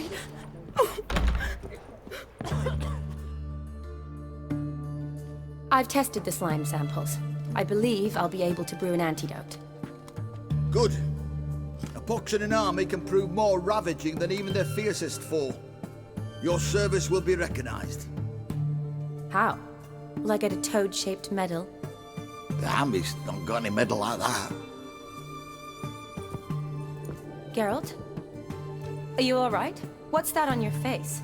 boy. I've tested the slime samples. I believe I'll be able to brew an antidote. Good. A pox in an army can prove more ravaging than even their fiercest foe. Your service will be recognized. How? Will I get a toad-shaped medal? The army's not got any medal like that. Geralt? Are you alright? What's that on your face?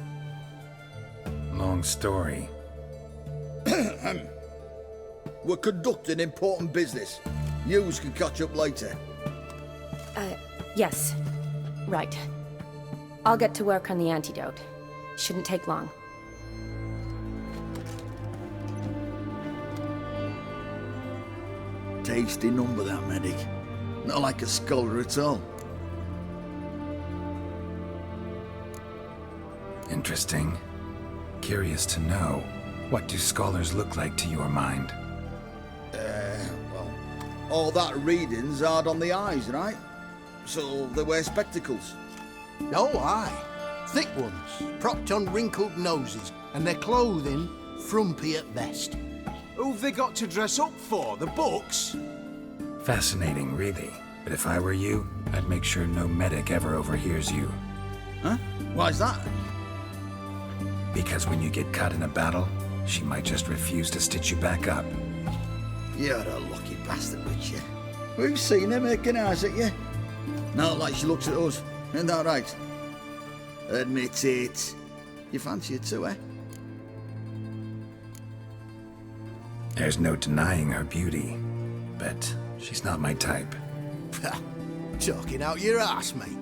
Long story. We're conducting important business. Yous can catch up later. Yes. Right. I'll get to work on the antidote. Shouldn't take long. Tasty number, that medic. Not like a scholar at all. Interesting. Curious to know, what do scholars look like to your mind? Well, all that reading's hard on the eyes, right? So they wear spectacles. Oh, aye. Thick ones, propped on wrinkled noses, and their clothing frumpy at best. Who've they got to dress up for? The books? Fascinating, really. But if I were you, I'd make sure no medic ever overhears you. Huh? Why's that? Because when you get caught in a battle, she might just refuse to stitch you back up. You're a lucky bastard, Witcher. We've seen her making eyes at you. Not like she looks at us. Isn't that right? Admit it. You fancy her too, eh? There's no denying her beauty, but she's not my type. Talking out your ass, mate.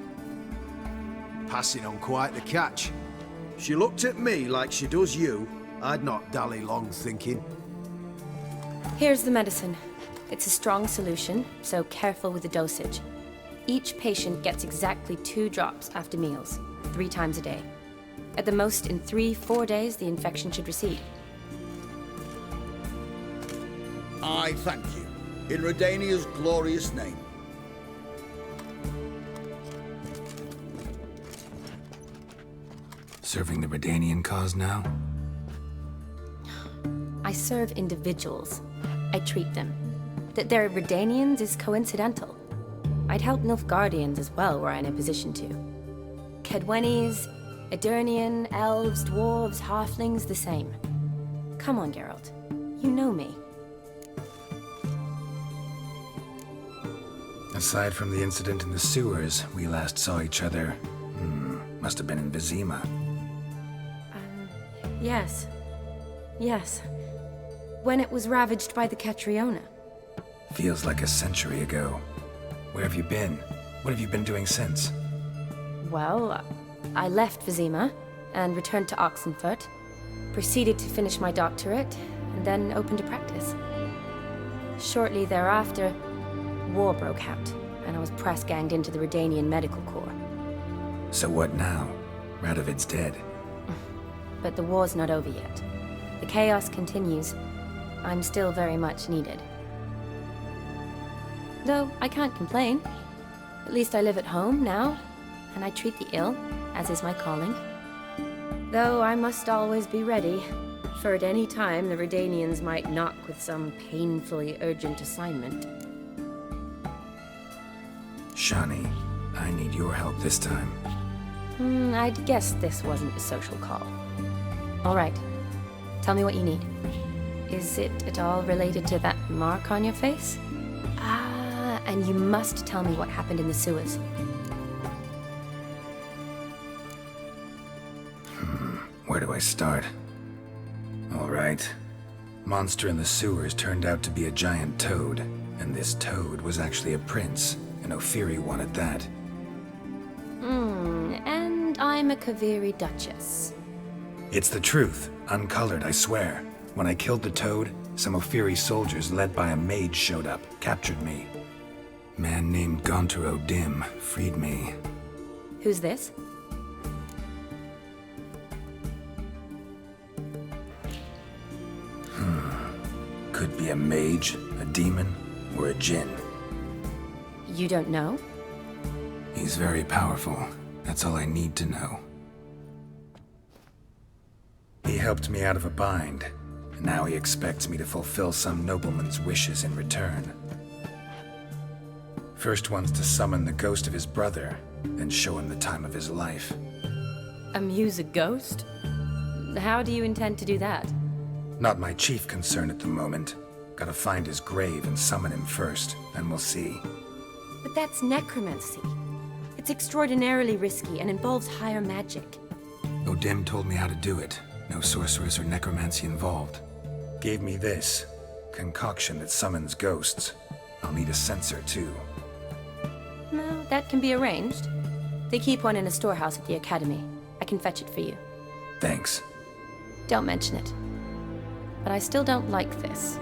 Passing on quite the catch. She looked at me like she does you. I'd not dally long thinking. Here's the medicine. It's a strong solution, so careful with the dosage. Each patient gets exactly 2 drops after meals, 3 times a day. At the most, in 3-4 days, the infection should recede. I thank you. In Redania's glorious name. Serving the Redanian cause now? I serve individuals. I treat them. That they're Redanians is coincidental. I'd help Nilfgaardians as well were I in a position to. Kedwenis, Edirnian, elves, dwarves, halflings, the same. Come on, Geralt. You know me. Aside from the incident in the sewers, we last saw each other, must have been in Vizima. Yes. Yes. When it was ravaged by the Catriona. Feels like a century ago. Where have you been? What have you been doing since? Well, I left Vizima and returned to Oxenfurt, proceeded to finish my doctorate, and then opened a practice. Shortly thereafter, war broke out, and I was press-ganged into the Redanian Medical Corps. So what now? Radovid's dead. But the war's not over yet. The chaos continues. I'm still very much needed. Though I can't complain. At least I live at home now, and I treat the ill, as is my calling. Though I must always be ready, for at any time the Redanians might knock with some painfully urgent assignment. Shani, I need your help this time. I'd guess this wasn't a social call. All right. Tell me what you need. Is it at all related to that mark on your face? And you must tell me what happened in the sewers. Where do I start? All right. Monster in the sewers turned out to be a giant toad, and this toad was actually a prince, an Ophiri one at that. And I'm a Kaviri Duchess. It's the truth, uncolored, I swear. When I killed the toad, some Ophiri soldiers led by a mage showed up, captured me. Man named Gontaro Dim freed me. Who's this? Could be a mage, a demon, or a djinn. You don't know? He's very powerful. That's all I need to know. helped me out of a bind, and now he expects me to fulfill some nobleman's wishes in return. First one's to summon the ghost of his brother, then show him the time of his life. Amuse a ghost? How do you intend to do that? Not my chief concern at the moment. Gotta find his grave and summon him first, then we'll see. But that's necromancy. It's extraordinarily risky and involves higher magic. O'Dim told me how to do it. No sorcerers or necromancy involved. Gave me this concoction that summons ghosts. I'll need a censer too. Well, that can be arranged. They keep one in a storehouse at the academy. I can fetch it for you. Thanks. Don't mention it. But I still don't like this.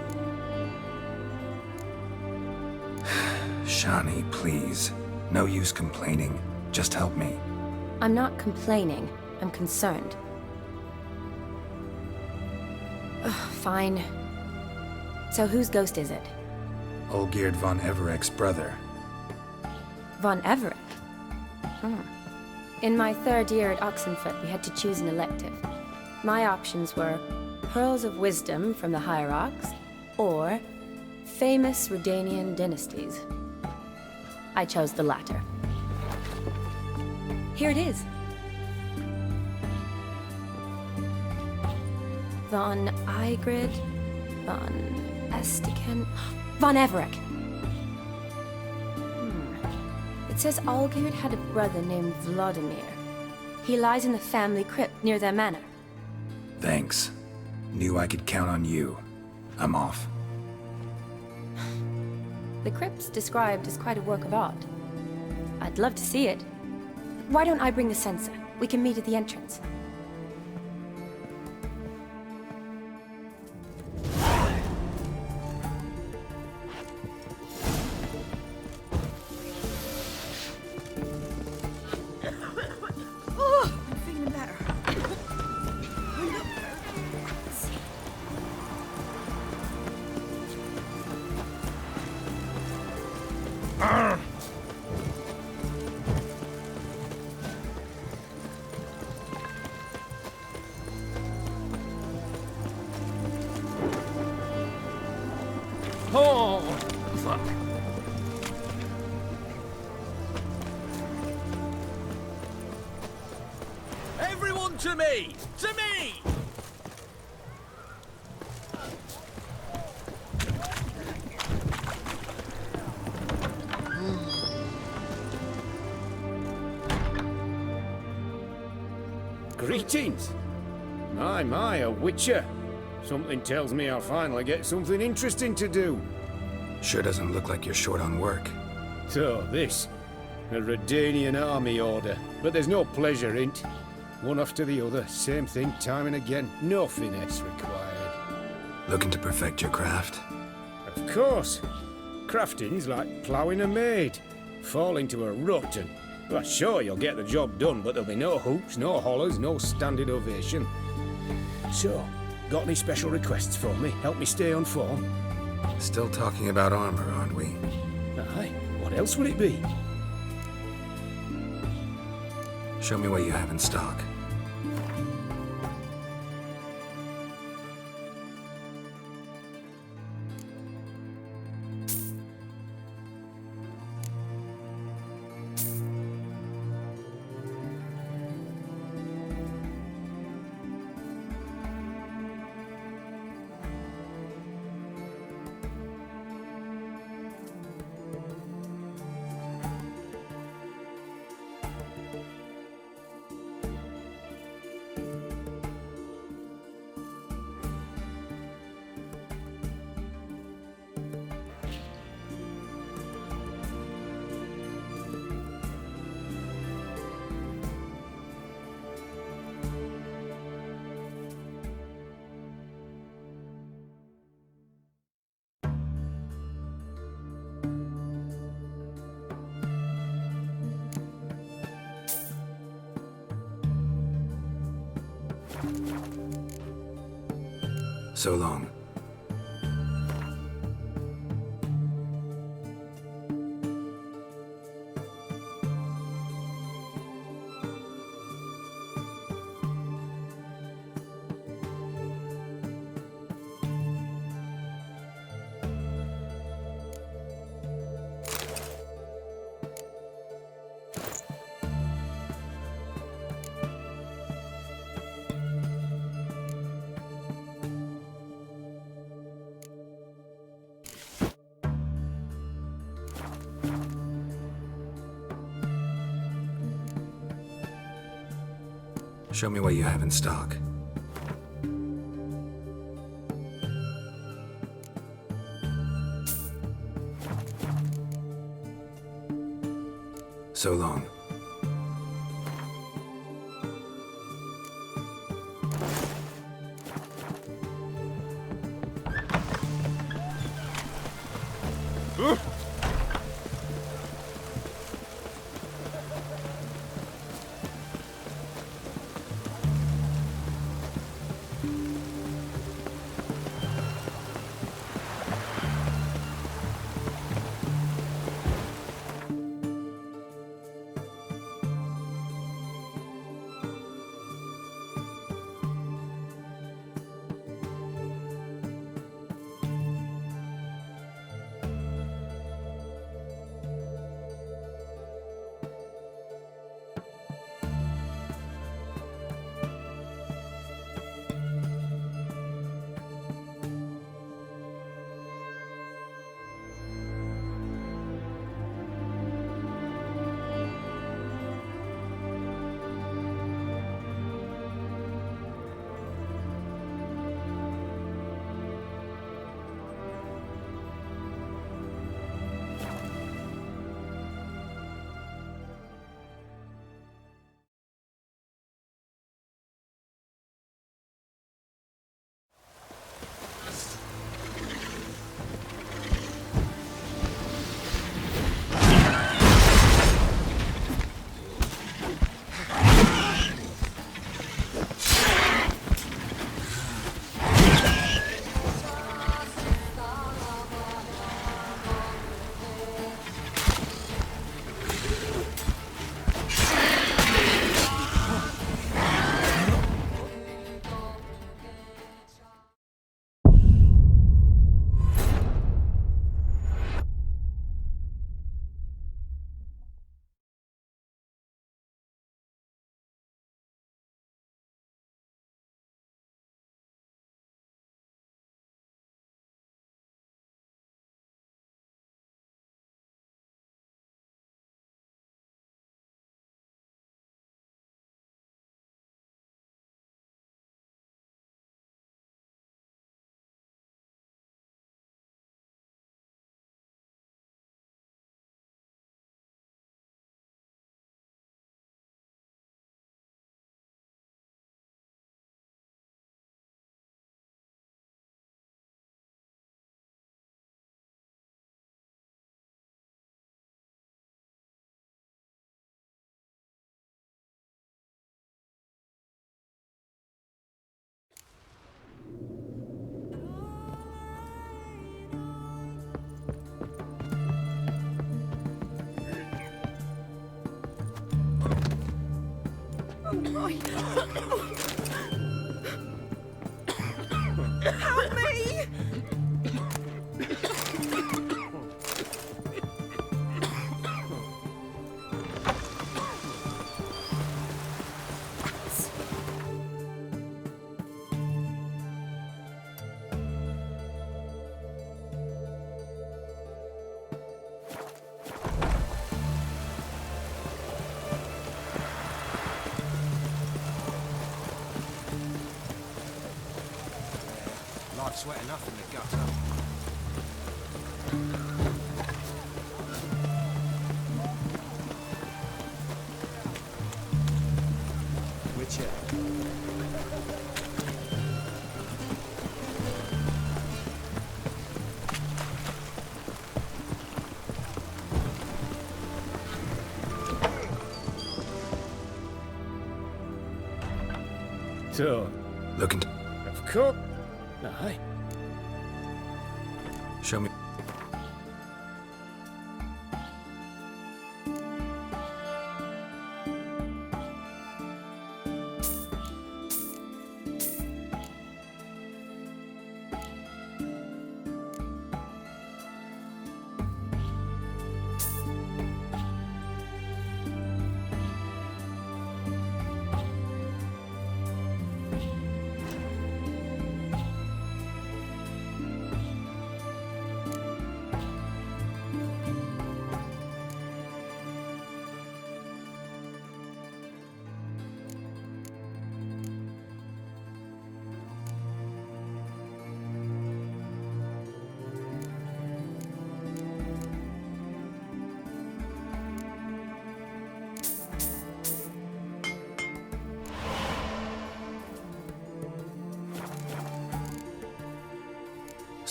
Shani, please. No use complaining. Just help me. I'm not complaining. I'm concerned. Ugh, fine. So whose ghost is it? Olgierd von Everek's brother. Von Everett? In my third year at Oxenfoot, we had to choose an elective. My options were Pearls of Wisdom from the Hierarchs, or Famous Redanian Dynasties. I chose the latter. Here it is. Von Igrid, von Estiken, von Everett. It says Olgierd had a brother named Vlodomir. He lies in the family crypt near their manor. Thanks. Knew I could count on you. I'm off. The crypt's described as quite a work of art. I'd love to see it. Why don't I bring the censer? We can meet at the entrance. Oh, fuck. Everyone to me! To me! Greetings. My, a witcher. Something tells me I'll finally get something interesting to do. Sure doesn't look like you're short on work. So, this. A Redanian army order. But there's no pleasure in 't. One after the other, same thing time and again. No finesse required. Looking to perfect your craft? Of course. Crafting's like ploughing a maid. Fall into a rut and... Well, sure, you'll get the job done, but there'll be no hoops, no hollers, no standing ovation. So, got any special requests for me? Help me stay on form? Still talking about armor, aren't we? Aye, what else would it be? Show me what you have in stock. So long. Show me what you have in stock. So long. Help me! Life's wet enough in the gutter. So, Looking. of course. Aye. Show me.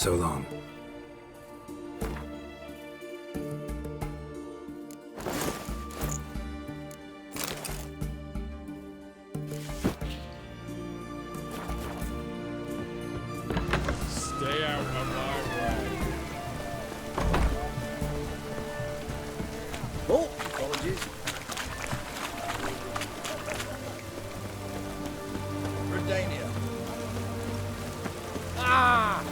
So long. Stay out of my way. Oh, apologies. Redania. Ah!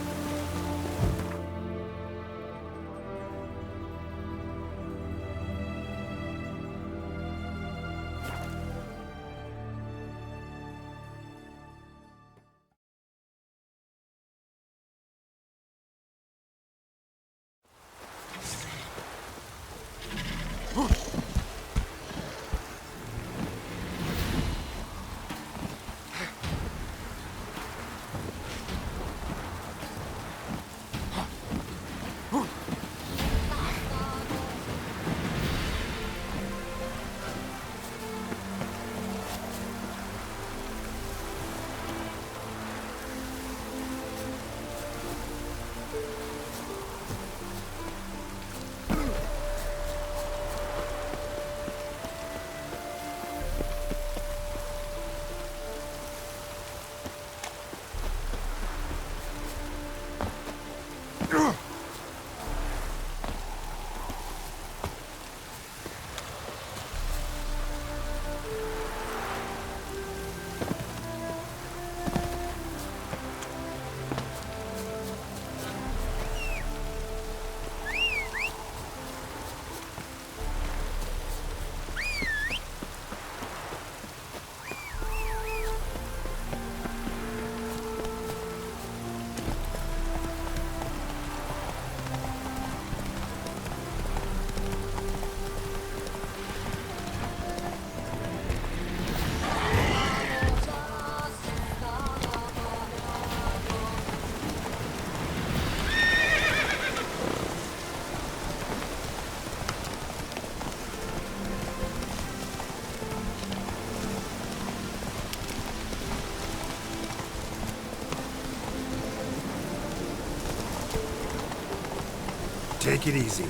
Take it easy.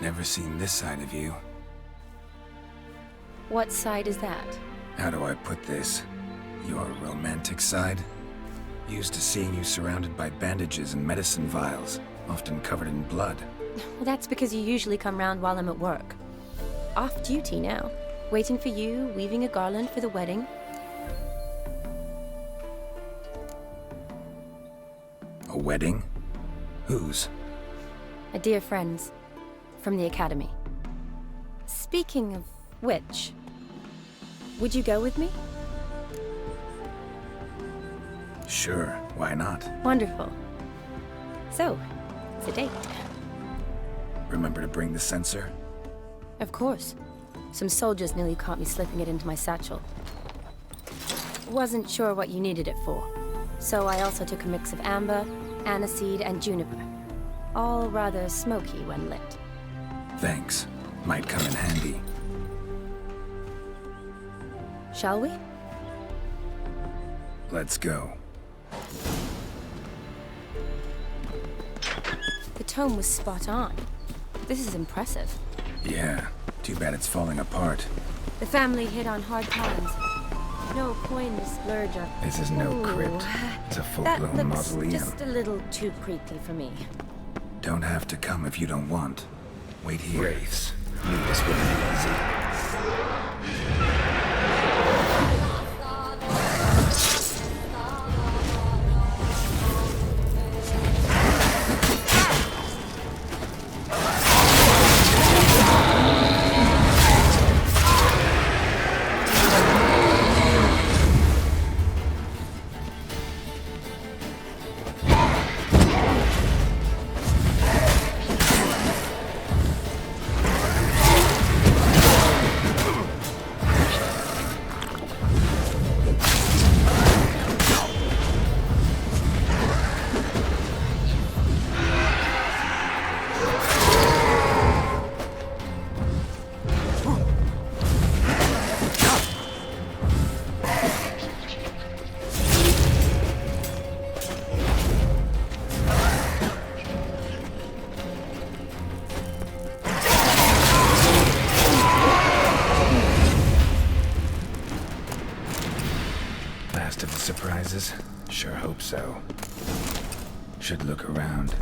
Never seen this side of you. What side is that? How do I put this? Your romantic side? Used to seeing you surrounded by bandages and medicine vials, often covered in blood. Well, that's because you usually come round while I'm at work. Off duty now. Waiting for you, weaving a garland for the wedding. A wedding? Whose? A dear friend's. From the academy. Speaking of which, would you go with me? Sure, why not? Wonderful. So, it's a date. Remember to bring the censer? Of course. Some soldiers nearly caught me slipping it into my satchel. Wasn't sure what you needed it for, so I also took a mix of amber, aniseed, and juniper. All rather smoky when lit. Thanks. Might come in handy. Shall we? Let's go. The tome was spot on. This is impressive. Yeah, too bad it's falling apart. The family hit on hard times. No coin to splurge on. This is no Ooh, crypt. It's a That full-blown looks mausoleum. just a little too creepy for me. Don't have to come if you don't want. Wait here. Wraiths. Knew this wouldn't be easy. Should look around.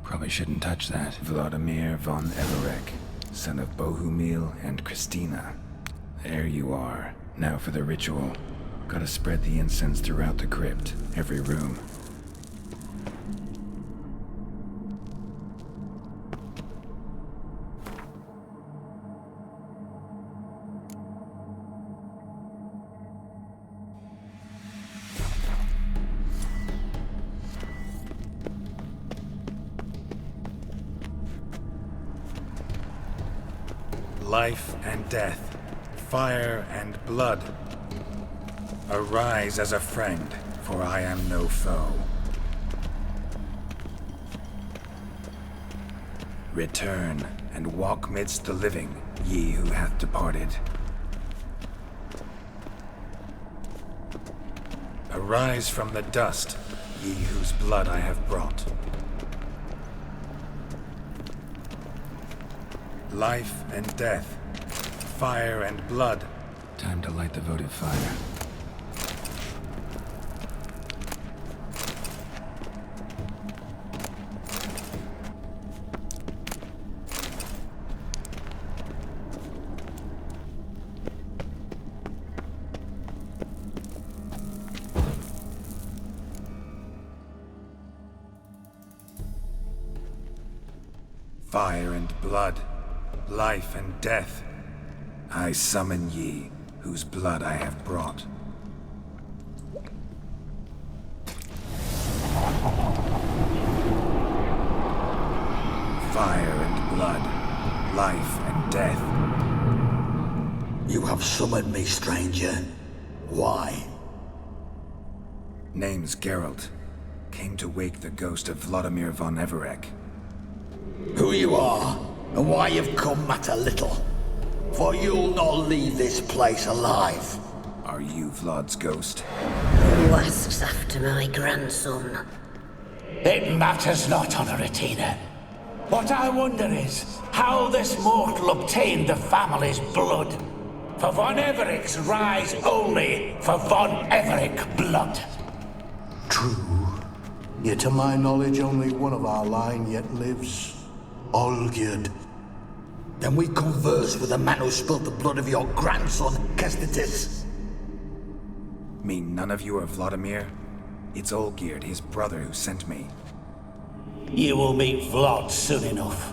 Probably shouldn't touch that. Vlodomir von Everek, son of Bohumil and Christina. There you are. Now for the ritual. Gotta spread the incense throughout the crypt, every room. Life and death, fire and blood. Arise as a friend, for I am no foe. Return and walk midst the living, ye who hath departed. Arise from the dust, ye whose blood I have brought. Life and death, fire and blood. Time to light the votive fire. Fire and blood. Life and death, I summon ye, whose blood I have brought. Fire and blood, life and death. You have summoned me, stranger. Why? Name's Geralt. Came to wake the ghost of Vlodomir von Everek. Who you are, and why you've come matter little. For you'll not leave this place alive. Are you Vlod's ghost? Who asks after my grandson? It matters not, Honoratina. What I wonder is how this mortal obtained the family's blood. For von Everek's rise only for von Everek blood. True. Yet to my knowledge, only one of our line yet lives. Olgierd. Then we converse with the man who spilled the blood of your grandson, Kestitis. Mean none of you are Vlodomir? It's Olgierd, his brother, who sent me. You will meet Vlod soon enough.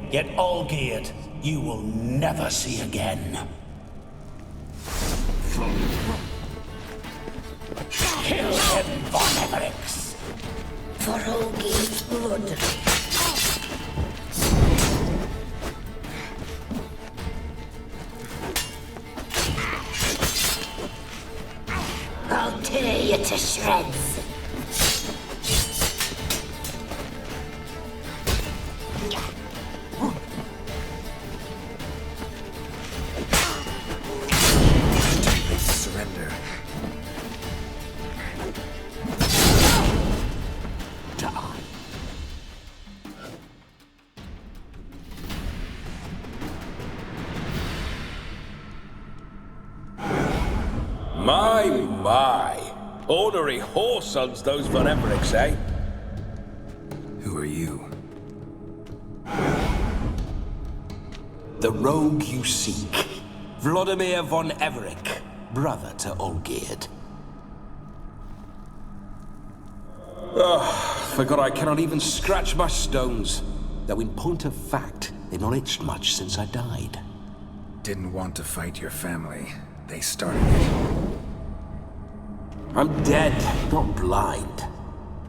Yet Olgierd, you will never see again. Kill him, von Evereks! For Olgierd's blood. I'll tear you to shreds. Surrender. Die. My. Ornery whoresons those von Evereks, eh? Who are you? The rogue you seek. Vlodomir von Everek, brother to Olgierd. Forgot I cannot even scratch my stones. Though in point of fact, they've not itched much since I died. Didn't want to fight your family. They started it. I'm dead, not blind.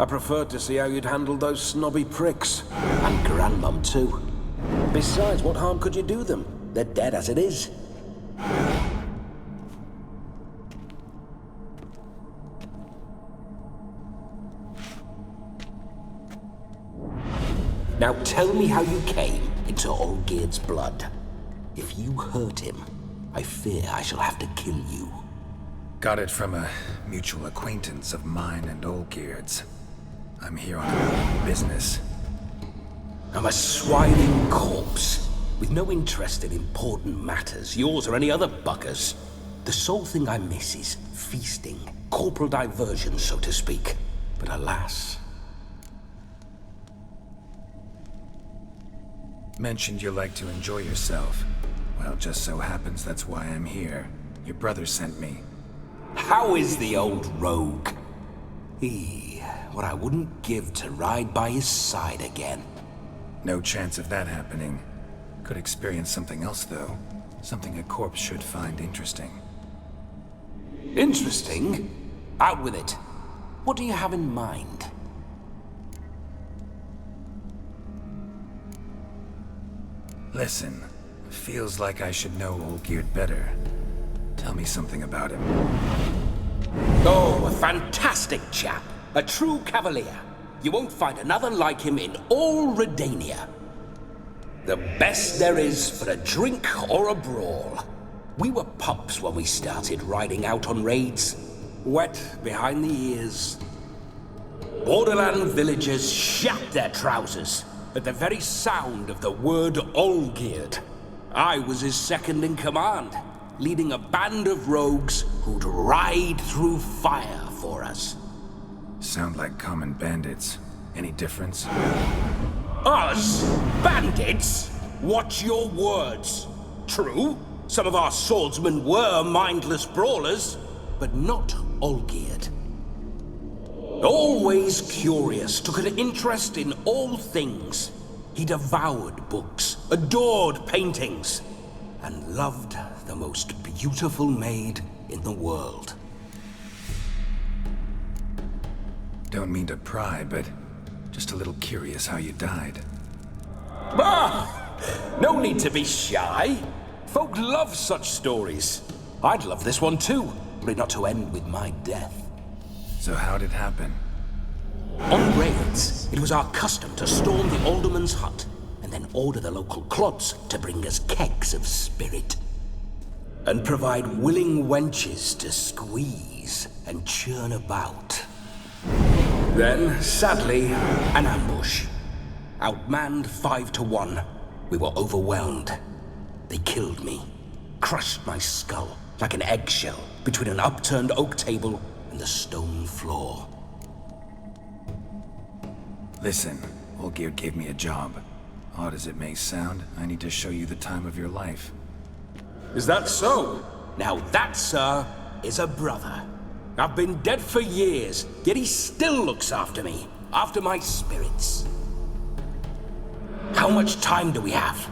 I preferred to see how you'd handle those snobby pricks. And Grandmum, too. Besides, what harm could you do them? They're dead as it is. Now tell me how you came into Olgierd's blood. If you hurt him, I fear I shall have to kill you. Got it from a mutual acquaintance of mine and Olgierd's. I'm here on business. I'm a swiving corpse, with no interest in important matters, yours or any other buggers. The sole thing I miss is feasting, corporal diversion, so to speak. But alas... Mentioned you like to enjoy yourself. Well, just so happens that's why I'm here. Your brother sent me. How is the old rogue? What I wouldn't give to ride by his side again. No chance of that happening. Could experience something else, though. Something a corpse should find interesting. Interesting? Out with it. What do you have in mind? Listen, feels like I should know Olgierd better. Tell me something about him. Oh, a fantastic chap. A true cavalier. You won't find another like him in all Redania. The best there is for a drink or a brawl. We were pups when we started riding out on raids. Wet behind the ears. Borderland villagers shat their trousers at the very sound of the word Olgierd. I was his second in command, leading a band of rogues who'd ride through fire for us. Sound like common bandits. Any difference? Us? Bandits? Watch your words. True, some of our swordsmen were mindless brawlers, but not Olgierd. Always curious, took an interest in all things. He devoured books, adored paintings, and loved the most beautiful maid in the world. Don't mean to pry, but just a little curious how you died. No need to be shy. Folk love such stories. I'd love this one too, were it not to end with my death. So how'd it happen? On raids, it was our custom to storm the alderman's hut and then order the local clods to bring us kegs of spirit. And provide willing wenches to squeeze and churn about. Then, sadly, an ambush. Outmanned 5 to 1. We were overwhelmed. They killed me. Crushed my skull like an eggshell between an upturned oak table and the stone floor. Listen, Olgierd gave me a job. Odd as it may sound, I need to show you the time of your life. Is that so? Now that, sir, is a brother. I've been dead for years, yet he still looks after me, after my spirits. How much time do we have?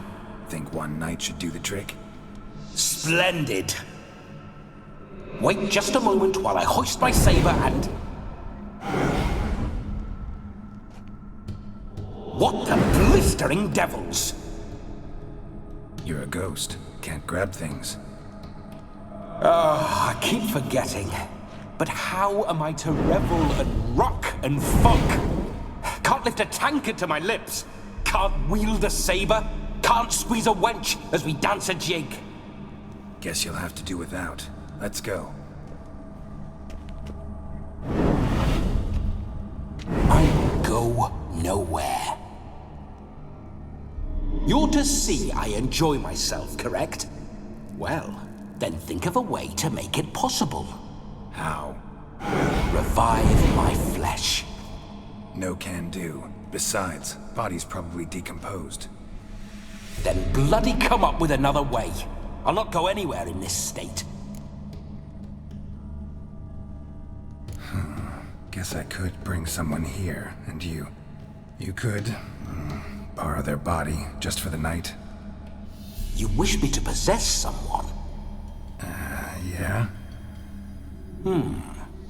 Think one night should do the trick? Splendid. Wait just a moment while I hoist my saber and... What the blistering devils? You're a ghost. Can't grab things. I keep forgetting. But how am I to revel and rock and funk? Can't lift a tankard to my lips. Can't wield a saber. Can't squeeze a wench as we dance a jig. Guess you'll have to do without. Let's go. I go nowhere. You're to see I enjoy myself, correct? Well, then think of a way to make it possible. How? Revive my flesh. No can do. Besides, body's probably decomposed. Then bloody come up with another way. I'll not go anywhere in this state. Guess I could bring someone here, and you could borrow their body just for the night. You wish me to possess someone? Yeah?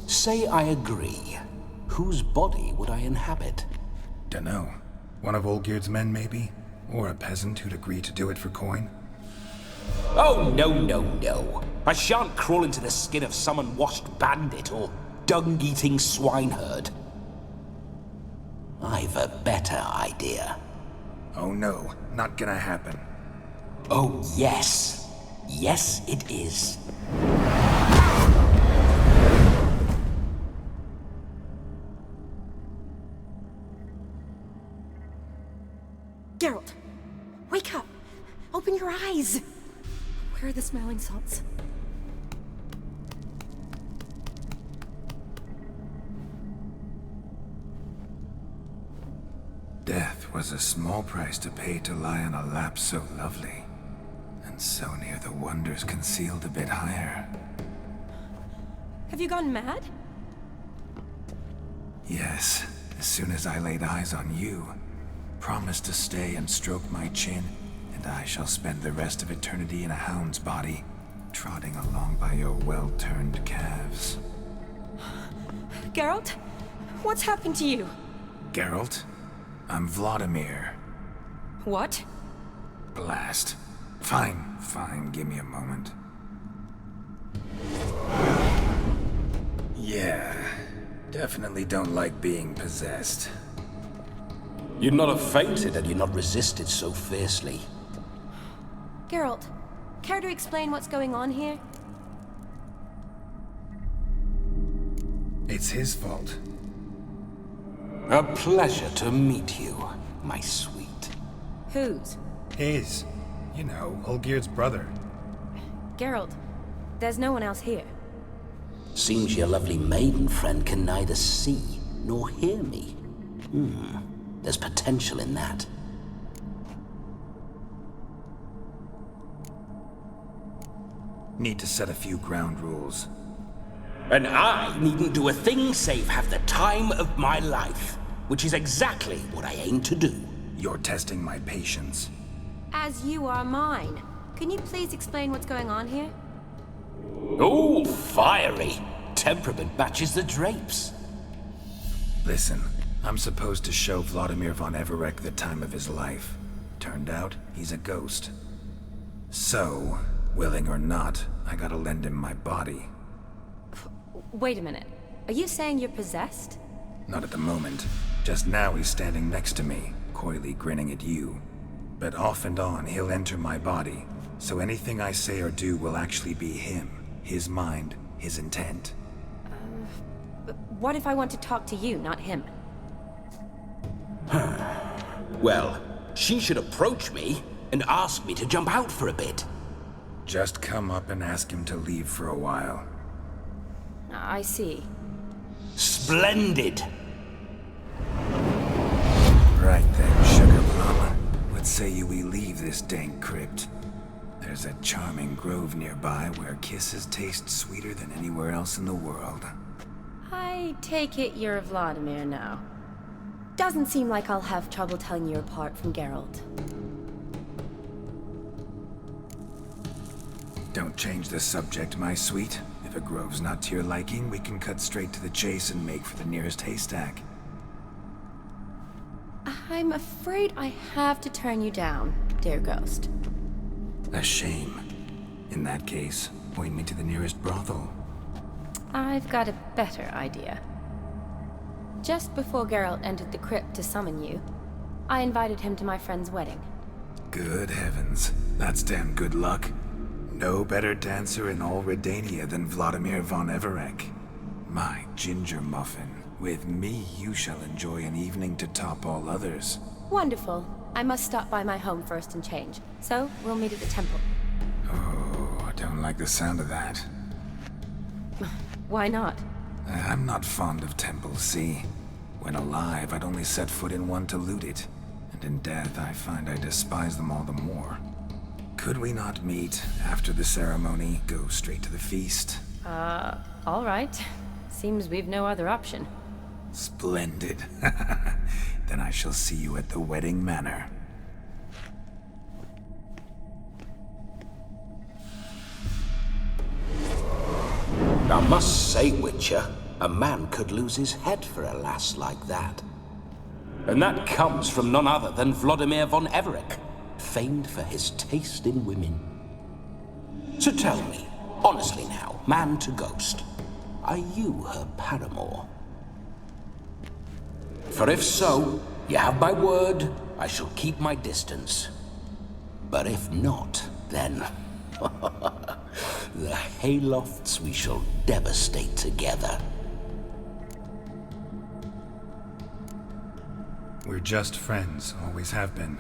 Say I agree. Whose body would I inhabit? Dunno. One of Olgierd's men, maybe? Or a peasant who'd agree to do it for coin? Oh, no. I shan't crawl into the skin of some unwashed bandit or dung-eating swineherd. I've a better idea. Oh no, not gonna happen. Oh, yes. Yes, it is. Geralt, wake up. Open your eyes. Where are the smelling salts? Death was a small price to pay to lie on a lap so lovely, and so near the wonders concealed a bit higher. Have you gone mad? Yes, as soon as I laid eyes on you, promise to stay and stroke my chin, and I shall spend the rest of eternity in a hound's body, trotting along by your well-turned calves. Geralt? What's happened to you? Geralt, I'm Vlodomir. What? Blast. Fine, give me a moment. Yeah, definitely don't like being possessed. You'd not have fainted had you not resisted so fiercely. Geralt, care to explain what's going on here? It's his fault. A pleasure to meet you, my sweet. Whose? His. You know, Olgerd's brother. Geralt, there's no one else here. Seems your lovely maiden friend can neither see nor hear me. There's potential in that. Need to set a few ground rules. And I needn't do a thing save have the time of my life, which is exactly what I aim to do. You're testing my patience. As you are mine. Can you please explain what's going on here? Oh, fiery. Temperament matches the drapes. Listen, I'm supposed to show Vlodomir von Everec the time of his life. Turned out, he's a ghost. So, willing or not, I gotta lend him my body. Wait a minute. Are you saying you're possessed? Not at the moment. Just now he's standing next to me, coyly grinning at you. But off and on, he'll enter my body. So anything I say or do will actually be him. His mind, his intent. But what if I want to talk to you, not him? Well, she should approach me and ask me to jump out for a bit. Just come up and ask him to leave for a while. I see. Splendid! Right then, Sugar Plum. What say you we leave this dank crypt? There's a charming grove nearby where kisses taste sweeter than anywhere else in the world. I take it you're Vlodomir now. Doesn't seem like I'll have trouble telling you apart from Geralt. Don't change the subject, my sweet. If a grove's not to your liking, we can cut straight to the chase and make for the nearest haystack. I'm afraid I have to turn you down, dear ghost. A shame. In that case, point me to the nearest brothel. I've got a better idea. Just before Geralt entered the crypt to summon you, I invited him to my friend's wedding. Good heavens. That's damn good luck. No better dancer in all Redania than Vlodomir von Everec. My ginger muffin. With me, you shall enjoy an evening to top all others. Wonderful. I must stop by my home first and change. So, we'll meet at the temple. Oh, I don't like the sound of that. Why not? I'm not fond of temples, see? When alive, I'd only set foot in one to loot it. And in death, I find I despise them all the more. Could we not meet after the ceremony, go straight to the feast? All right. Seems we've no other option. Splendid. Then I shall see you at the wedding manor. I must say, Witcher, a man could lose his head for a lass like that. And that comes from none other than Vlodomir von Everec, famed for his taste in women. So tell me, honestly now, man to ghost, are you her paramour? For if so, you have my word, I shall keep my distance. But if not, then... the haylofts we shall devastate together. We're just friends, always have been.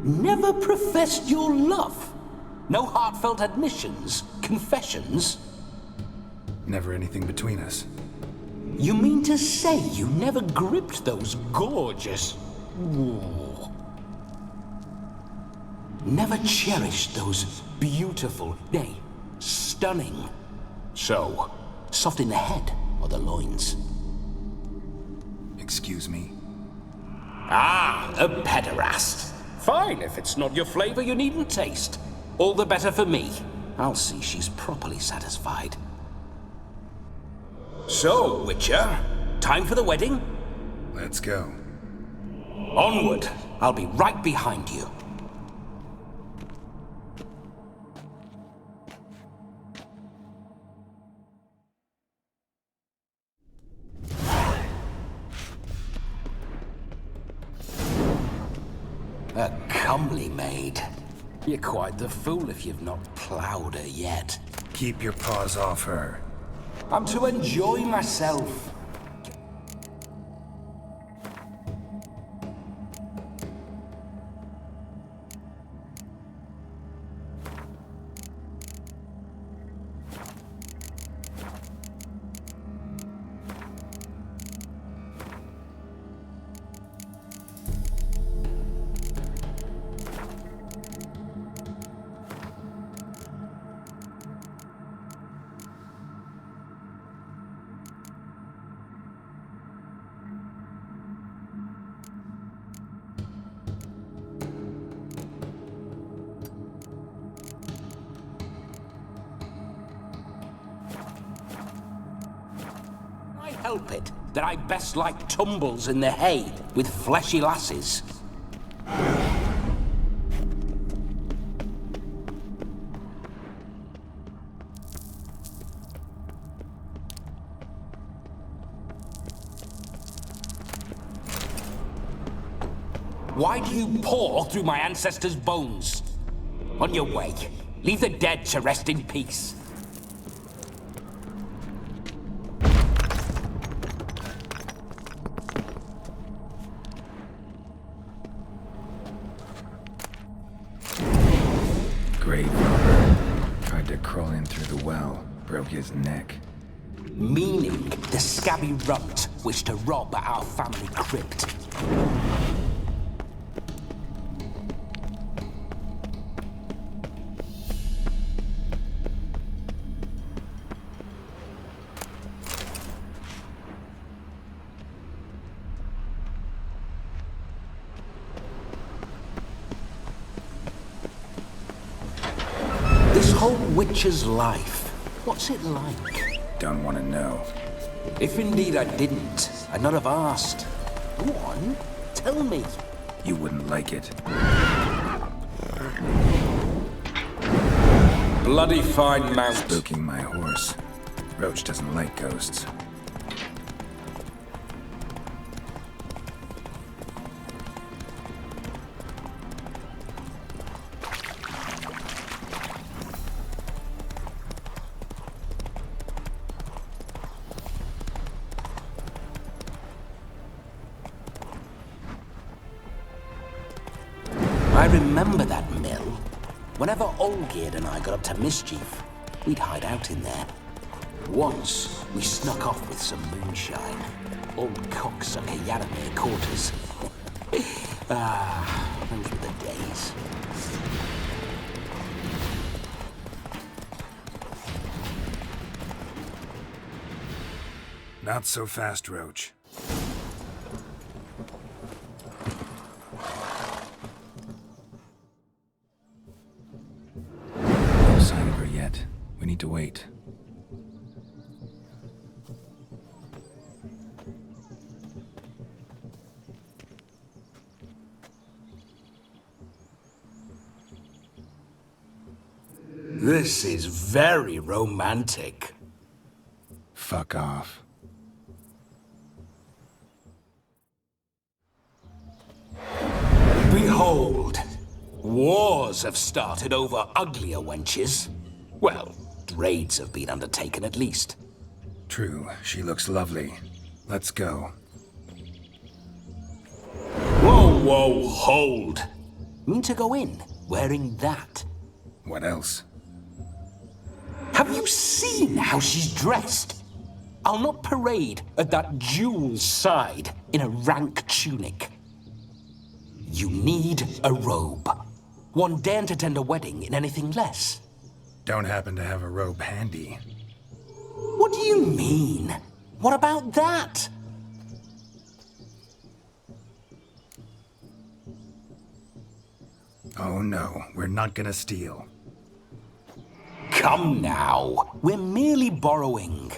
Never professed your love? No heartfelt admissions, confessions? Never anything between us. You mean to say you never gripped those gorgeous... Ooh. Never cherished those beautiful, nay, stunning... So, soft in the head or the loins? Excuse me? Ah, a pederast. Fine, if it's not your flavor, you needn't taste. All the better for me. I'll see she's properly satisfied. So, Witcher, time for the wedding? Let's go. Onward. I'll be right behind you. A comely maid. You're quite the fool if you've not ploughed her yet. Keep your paws off her. I'm to enjoy myself. Help it that I best like tumbles in the hay with fleshy lasses. Why do you paw through my ancestors' bones? On your way, leave the dead to rest in peace. Grave robber. Tried to crawl in through the well. Broke his neck. Meaning the scabby runt wished to rob our family crypt. This whole witcher's life, what's it like? Don't want to know. If indeed I didn't, I'd not have asked. Go on, tell me. You wouldn't like it. Bloody fine mount. Spooking my horse. Roach doesn't like ghosts. I remember that mill. Whenever Olgierd and I got up to mischief, we'd hide out in there. Once, we snuck off with some moonshine. Old cocksucker Yaramir caught us. Those were the days. Not so fast, Roach. No sign of her yet. We need to wait. This is very romantic. Fuck off. Behold, wars have started over uglier wenches. Well, raids have been undertaken at least. True, she looks lovely. Let's go. Whoa, whoa, hold. Mean to go in wearing that? What else? Have you seen how she's dressed? I'll not parade at that jewel's side in a rank tunic. You need a robe. One daren't attend a wedding in anything less. Don't happen to have a robe handy. What do you mean? What about that? Oh no, we're not gonna steal. Come now, we're merely borrowing.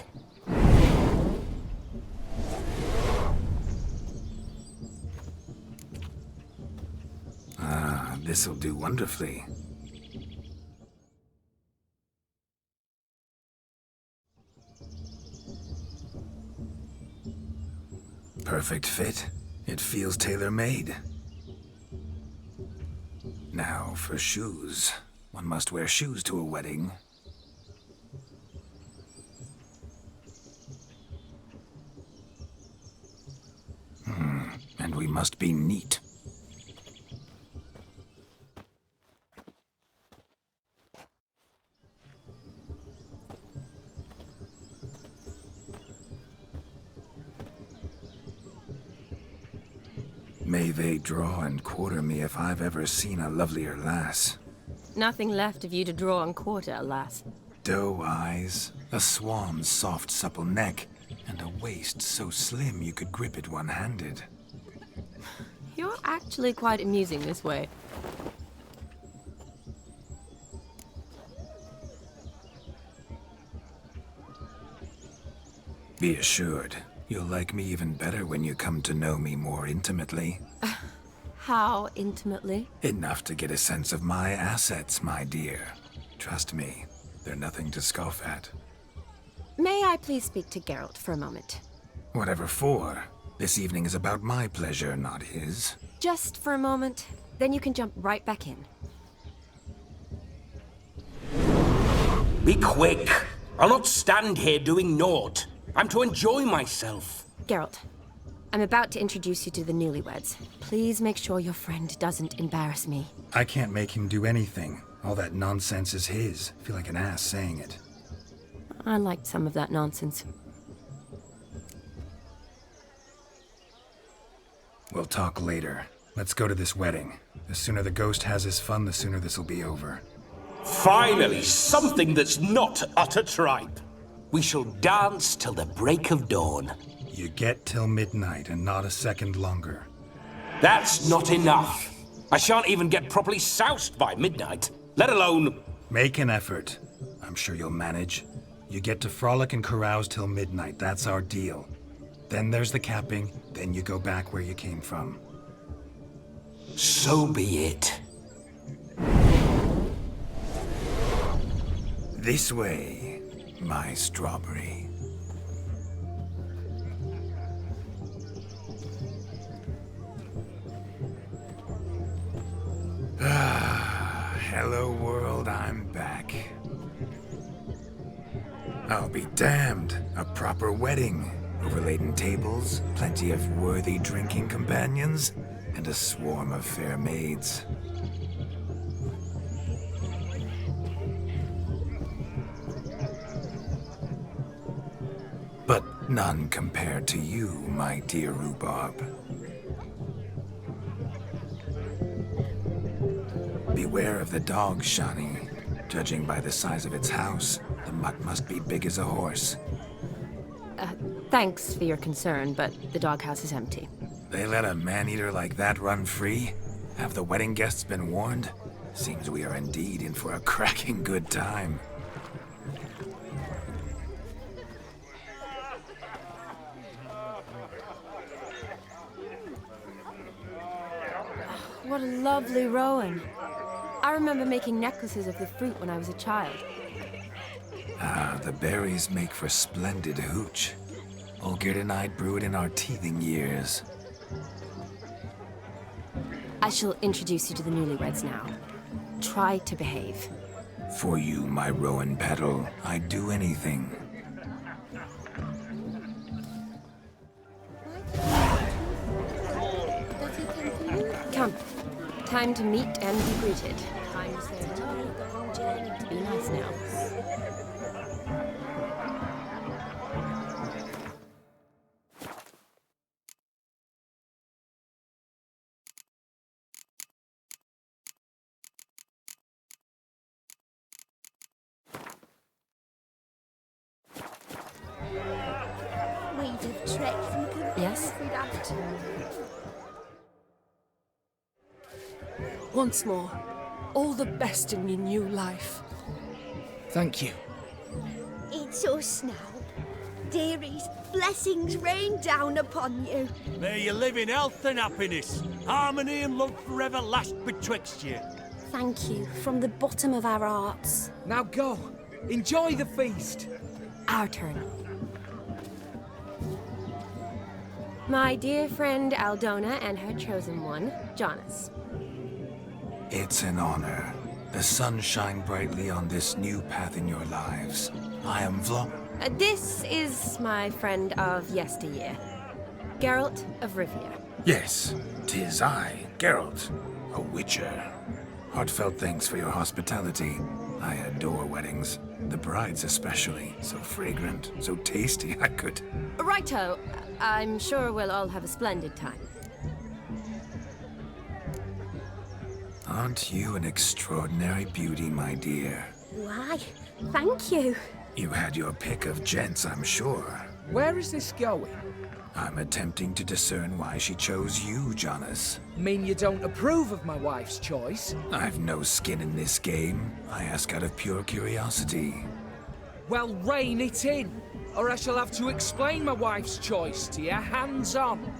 Ah, this'll do wonderfully. Perfect fit. It feels tailor-made. Now for shoes. One must wear shoes to a wedding. And we must be neat. May they draw and quarter me if I've ever seen a lovelier lass. Nothing left of you to draw and quarter, alas. Doe eyes, a swan's soft supple neck, and a waist so slim you could grip it one-handed. You're actually quite amusing this way. Be assured, you'll like me even better when you come to know me more intimately. How intimately? Enough to get a sense of my assets, my dear. Trust me, they're nothing to scoff at. May I please speak to Geralt for a moment? Whatever for. This evening is about my pleasure, not his. Just for a moment, then you can jump right back in. Be quick. I'll not stand here doing naught. I'm to enjoy myself. Geralt, I'm about to introduce you to the newlyweds. Please make sure your friend doesn't embarrass me. I can't make him do anything. All that nonsense is his. I feel like an ass saying it. I liked some of that nonsense. We'll talk later. Let's go to this wedding. The sooner the ghost has his fun, the sooner this'll be over. Finally, something that's not utter tripe. We shall dance till the break of dawn. You get till midnight and not a second longer. That's not enough. I shan't even get properly soused by midnight, let alone... Make an effort. I'm sure you'll manage. You get to frolic and carouse till midnight. That's our deal. Then there's the capping, then you go back where you came from. So be it. This way, my strawberry. Ah, hello world, I'm back. I'll be damned. A proper wedding. Overladen tables, plenty of worthy drinking companions, and a swarm of fair maids. But none compared to you, my dear rhubarb. Beware of the dog, Shani. Judging by the size of its house, the mutt must be big as a horse. Thanks for your concern, but the doghouse is empty. They let a man-eater like that run free? Have the wedding guests been warned? Seems we are indeed in for a cracking good time. What a lovely rowan. I remember making necklaces of the fruit when I was a child. Ah, the berries make for splendid hooch. Olgerd and I brew it in our teething years. I shall introduce you to the newlyweds now. Try to behave. For you, my rowan petal, I'd do anything. Come. Time to meet and be greeted. Time to say hello. Be nice now. of trek from Yes? if we'd have to. Once more, all the best in your new life. Thank you. It's us now. Dearies, blessings rain down upon you. May you live in health and happiness. Harmony and love forever last betwixt you. Thank you from the bottom of our hearts. Now go. Enjoy the feast. Our turn. My dear friend Aldona and her chosen one, Jonas. It's an honor. The sun shine brightly on this new path in your lives. I am This is my friend of yesteryear, Geralt of Rivia. Yes, 'tis I, Geralt, a witcher. Heartfelt thanks for your hospitality. I adore weddings. The brides especially. So fragrant, so tasty, I could... Righto. I'm sure we'll all have a splendid time. Aren't you an extraordinary beauty, my dear? Why, thank you. You had your pick of gents, I'm sure. Where is this going? I'm attempting to discern why she chose you, Jonas. Mean you don't approve of my wife's choice? I've no skin in this game. I ask out of pure curiosity. Well, rein it in, or I shall have to explain my wife's choice to you hands-on.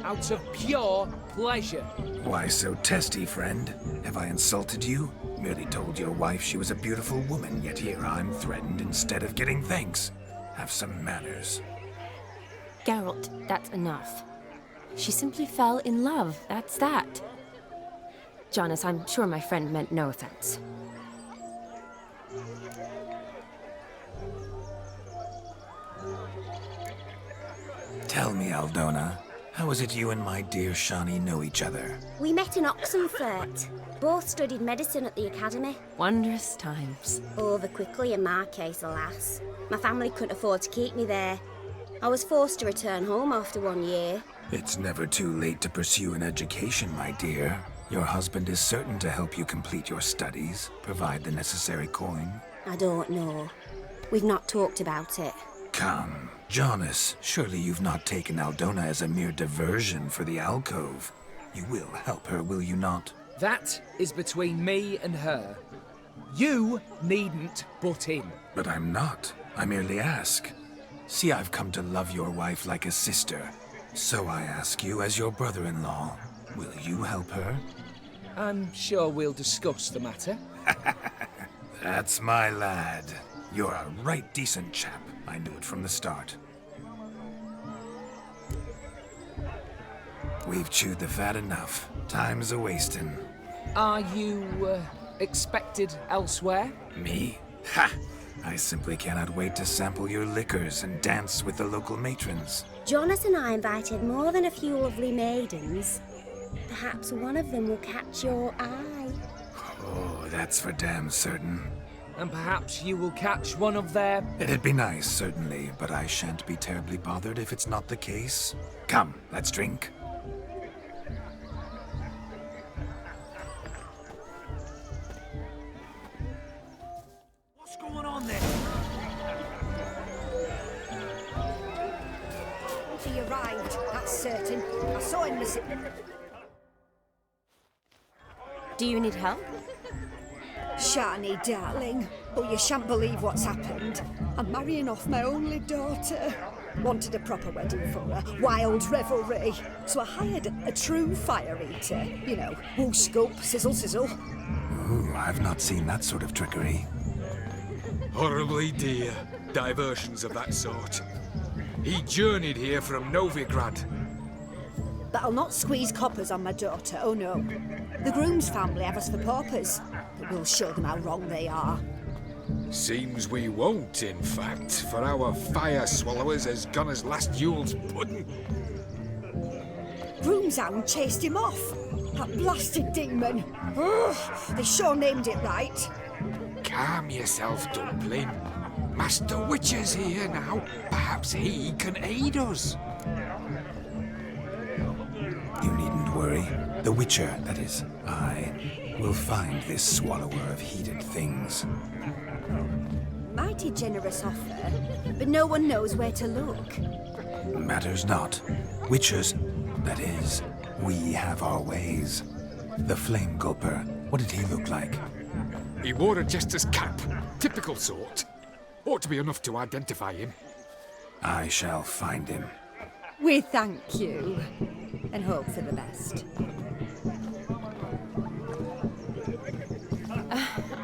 Out of pure pleasure. Why so testy, friend? Have I insulted you? Merely told your wife she was a beautiful woman, yet here I'm threatened instead of getting thanks. Have some manners. Geralt, that's enough. She simply fell in love, that's that. Jonas, I'm sure my friend meant no offense. Tell me, Aldona, how is it you and my dear Shani know each other? We met in Oxenfurt. Both studied medicine at the academy. Wondrous times. Over quickly in my case, alas. My family couldn't afford to keep me there. I was forced to return home after 1 year. It's never too late to pursue an education, my dear. Your husband is certain to help you complete your studies, provide the necessary coin. I don't know. We've not talked about it. Come, Jonas, surely you've not taken Aldona as a mere diversion for the alcove. You will help her, will you not? That is between me and her. You needn't butt in. But I'm not. I merely ask. See, I've come to love your wife like a sister. So I ask you as your brother-in-law, will you help her? I'm sure we'll discuss the matter. That's my lad. You're a right decent chap. I knew it from the start. We've chewed the fat enough. Time's a-wasting. Are you, expected elsewhere? Me? Ha! I simply cannot wait to sample your liquors and dance with the local matrons. Jonas and I invited more than a few lovely maidens. Perhaps one of them will catch your eye. Oh, that's for damn certain. And perhaps you will catch one of their... It'd be nice, certainly, but I shan't be terribly bothered if it's not the case. Come, let's drink. What's going on there? He arrived, that's certain. I saw him as... Do you need help? Shani, darling. Oh, you shan't believe what's happened. I'm marrying off my only daughter. Wanted a proper wedding for her, wild revelry. So I hired a true fire eater. You know, woo scoop, sizzle sizzle. Ooh, I've not seen that sort of trickery. Horribly dear diversions of that sort. He journeyed here from Novigrad. But I'll not squeeze coppers on my daughter, oh no. The groom's family have us for paupers, but we'll show them how wrong they are. Seems we won't, in fact, for our fire swallowers has gone as last Yule's pudding. Groom's hound chased him off. That blasted demon. Ugh, they sure named it right. Calm yourself, Dumpling. Master Witcher's here now. Perhaps he can aid us. You needn't worry. The Witcher, that is, I, will find this swallower of heated things. Mighty generous offer, but no one knows where to look. Matters not. Witchers, that is, we have our ways. The Flame Gulper, what did he look like? He wore a jester's cap. Typical sort. Ought to be enough to identify him. I shall find him. We thank you, and hope for the best.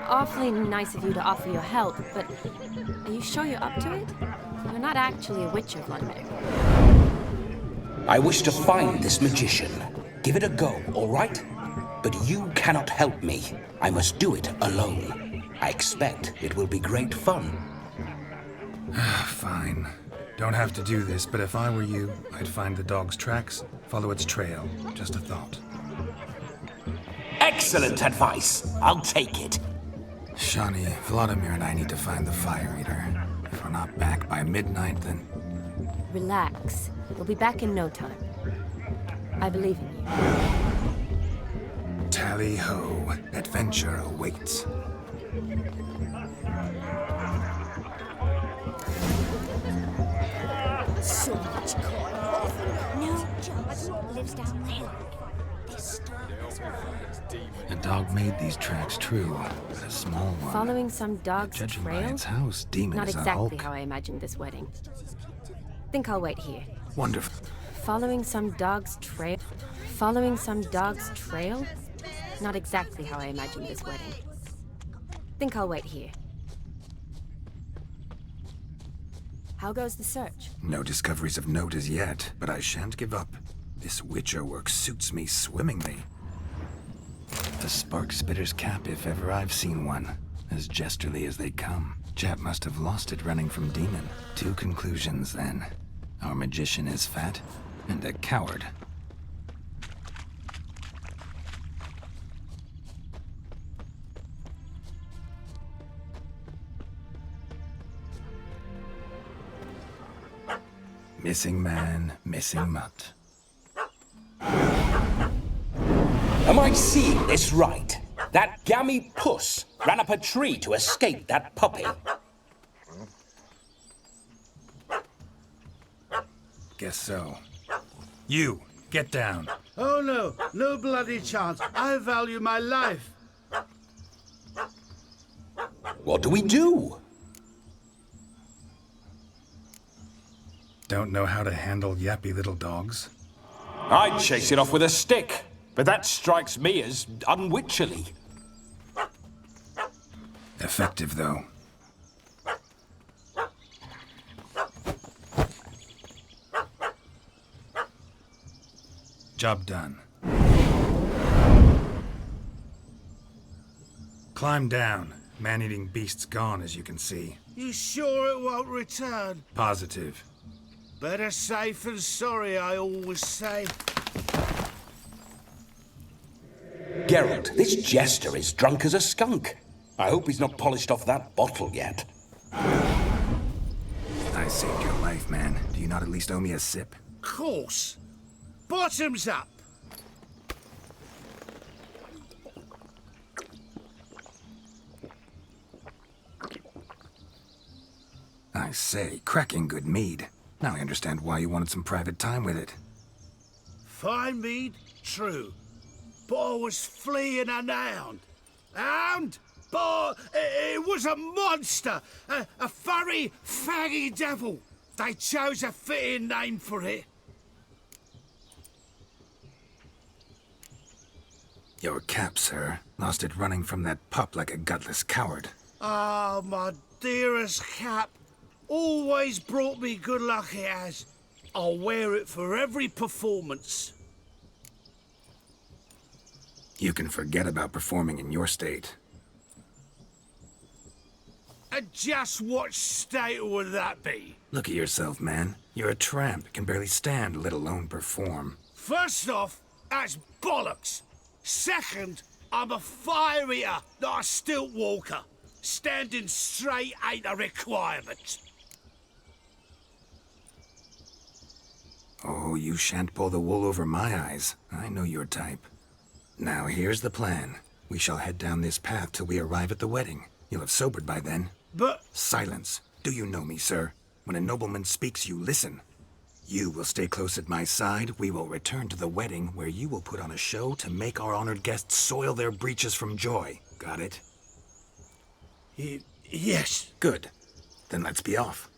Awfully nice of you to offer your help, but are you sure you're up to it? You're not actually a witcher, Vlodomir. I wish to find this magician. Give it a go, all right? But you cannot help me. I must do it alone. I expect it will be great fun. Fine. Don't have to do this, but if I were you, I'd find the dog's tracks, follow its trail. Just a thought. Excellent advice. I'll take it. Shawnee, Vlodomir and I need to find the Fire Eater. If we're not back by midnight, then... Relax. We'll be back in no time. I believe in you. Tally-ho. Adventure awaits. So much corn. No, John lives down the hill. A dog made these tracks true, but a small one. Following some dog's Judging by trail? its house, demon Not is a exactly hulk. how I imagined this wedding. Think I'll wait here. Wonderful. Following some dog's trail? Following some dog's trail? Not exactly how I imagined this wedding. Think I'll wait here. How goes the search? No discoveries of note as yet, but I shan't give up. This witcher work suits me swimmingly. The spark spitter's cap, if ever I've seen one. As jesterly as they come. Chap must have lost it running from demon. Two conclusions, then. Our magician is fat, and a coward. Missing man, missing mutt. Am I seeing this right? That gammy puss ran up a tree to escape that puppy. Guess so. You, get down. Oh no, no bloody chance. I value my life. What do we do? Don't know how to handle yappy little dogs? I'd chase it off with a stick, but that strikes me as unwitcherly. Effective, though. Job done. Climb down. Man-eating beast's gone, as you can see. You sure it won't return? Positive. Better safe than sorry, I always say. Geralt, this jester is drunk as a skunk. I hope he's not polished off that bottle yet. I saved your life, man. Do you not at least owe me a sip? Course. Bottoms up. I say, cracking good mead. Now I understand why you wanted some private time with it. Fine mead, true. But I was fleeing an hound. Hound? But it was a monster. A furry, faggy devil. They chose a fitting name for it. Your cap, sir. Lost it running from that pup like a gutless coward. Ah, my dearest cap. Always brought me good luck it has. I'll wear it for every performance. You can forget about performing in your state. And just what state would that be? Look at yourself, man. You're a tramp, can barely stand, let alone perform. First off, that's bollocks. Second, I'm a fire eater, not a stilt walker. Standing straight ain't a requirement. Oh, you shan't pull the wool over my eyes. I know your type. Now, here's the plan. We shall head down this path till we arrive at the wedding. You'll have sobered by then. But... Silence. Do you know me, sir? When a nobleman speaks, you listen. You will stay close at my side. We will return to the wedding, where you will put on a show to make our honored guests soil their breeches from joy. Got it? Yes. Good. Then let's be off.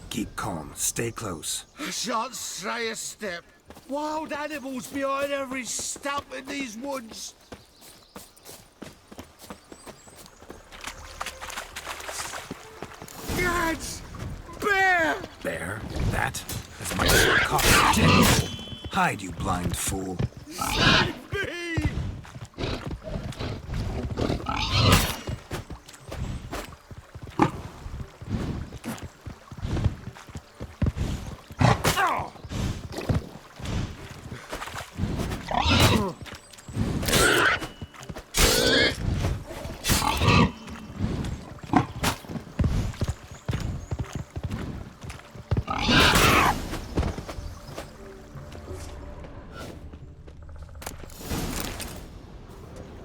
Keep calm. Stay close. I shan't stray a step. Wild animals behind every stump in these woods. Gads! Bear! Bear? That? As much as your cock can. Hide, you blind fool. Save me!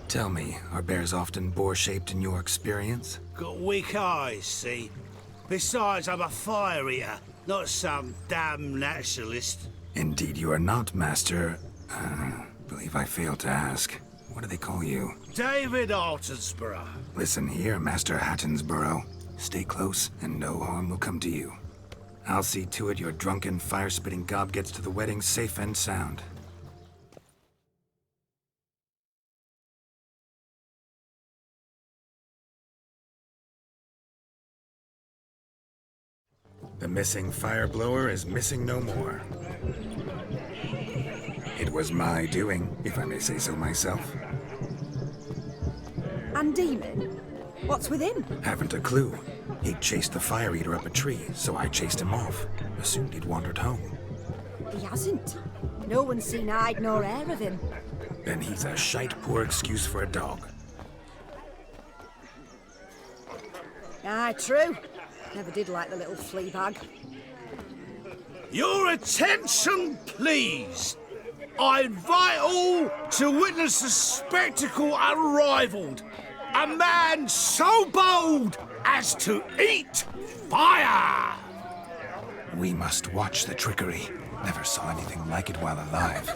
Tell me, are bears often boar-shaped in your experience? Got weak eyes, see? Besides, I'm a fire eater, not some damn naturalist. Indeed you are not, Master... believe I failed to ask. What do they call you? David Altonsborough. Listen here, Master Hattonsborough. Stay close, and no harm will come to you. I'll see to it your drunken, fire-spitting gob gets to the wedding safe and sound. The missing fire blower is missing no more. It was my doing, if I may say so myself. And Demon? What's with him? Haven't a clue. He chased the fire eater up a tree, so I chased him off. Assumed he'd wandered home. He hasn't. No one's seen hide nor hair of him. Then he's a shite poor excuse for a dog. Aye, true. Never did like the little flea bag. Your attention, please. I invite all to witness a spectacle unrivaled. A man so bold as to eat fire! We must watch the trickery. Never saw anything like it while alive.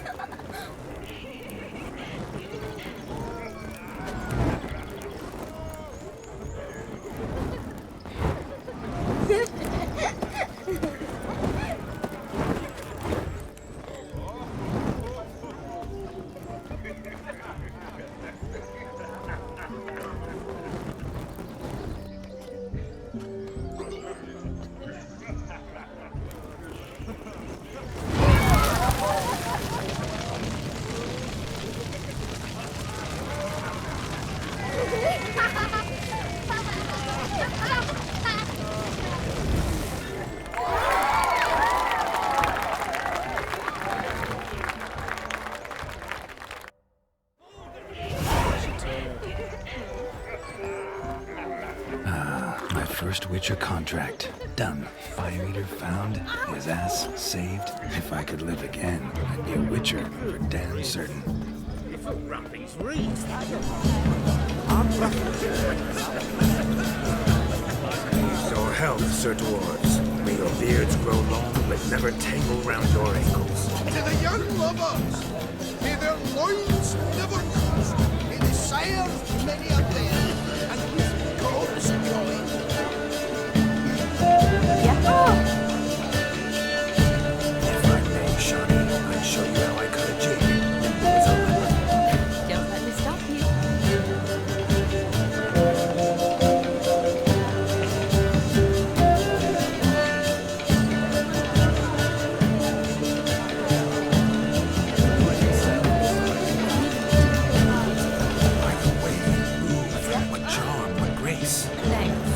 First Witcher contract. Done. Fire Eater found. His ass saved. If I could live again, I'd be a Witcher for damn certain. Wrappings read. Your health, Sir Dwarves. May your beards grow long, but never tangle round your ankles. To the young lovers, may their loins never crossed. May the sires many a bear, and with God's joy. If I may, Shawnee, I'd show you how I cut a jig. Don't let me stop you. By the way you move, what charm, what grace. Thanks.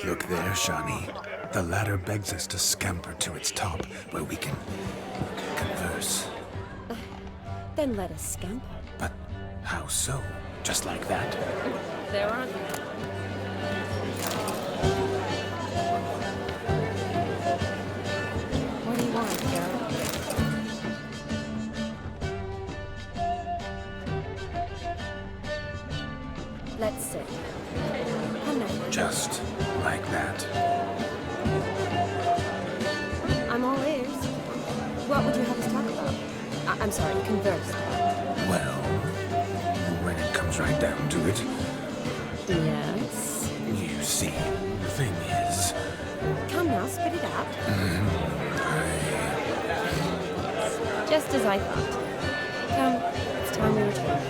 Look there, Shawnee. The ladder begs us to scamper to its top, where we can converse. then let us scamper. But how so? Just like that? There aren't you. What do you want, Joe? Let's sit. Come now. Just like that. I'm all ears. What would you have us talk about? I'm sorry, converse. Well, when it comes right down to it, Yes? you see, the thing is... Come now, spit it out. Just as I thought. Come, it's time we return.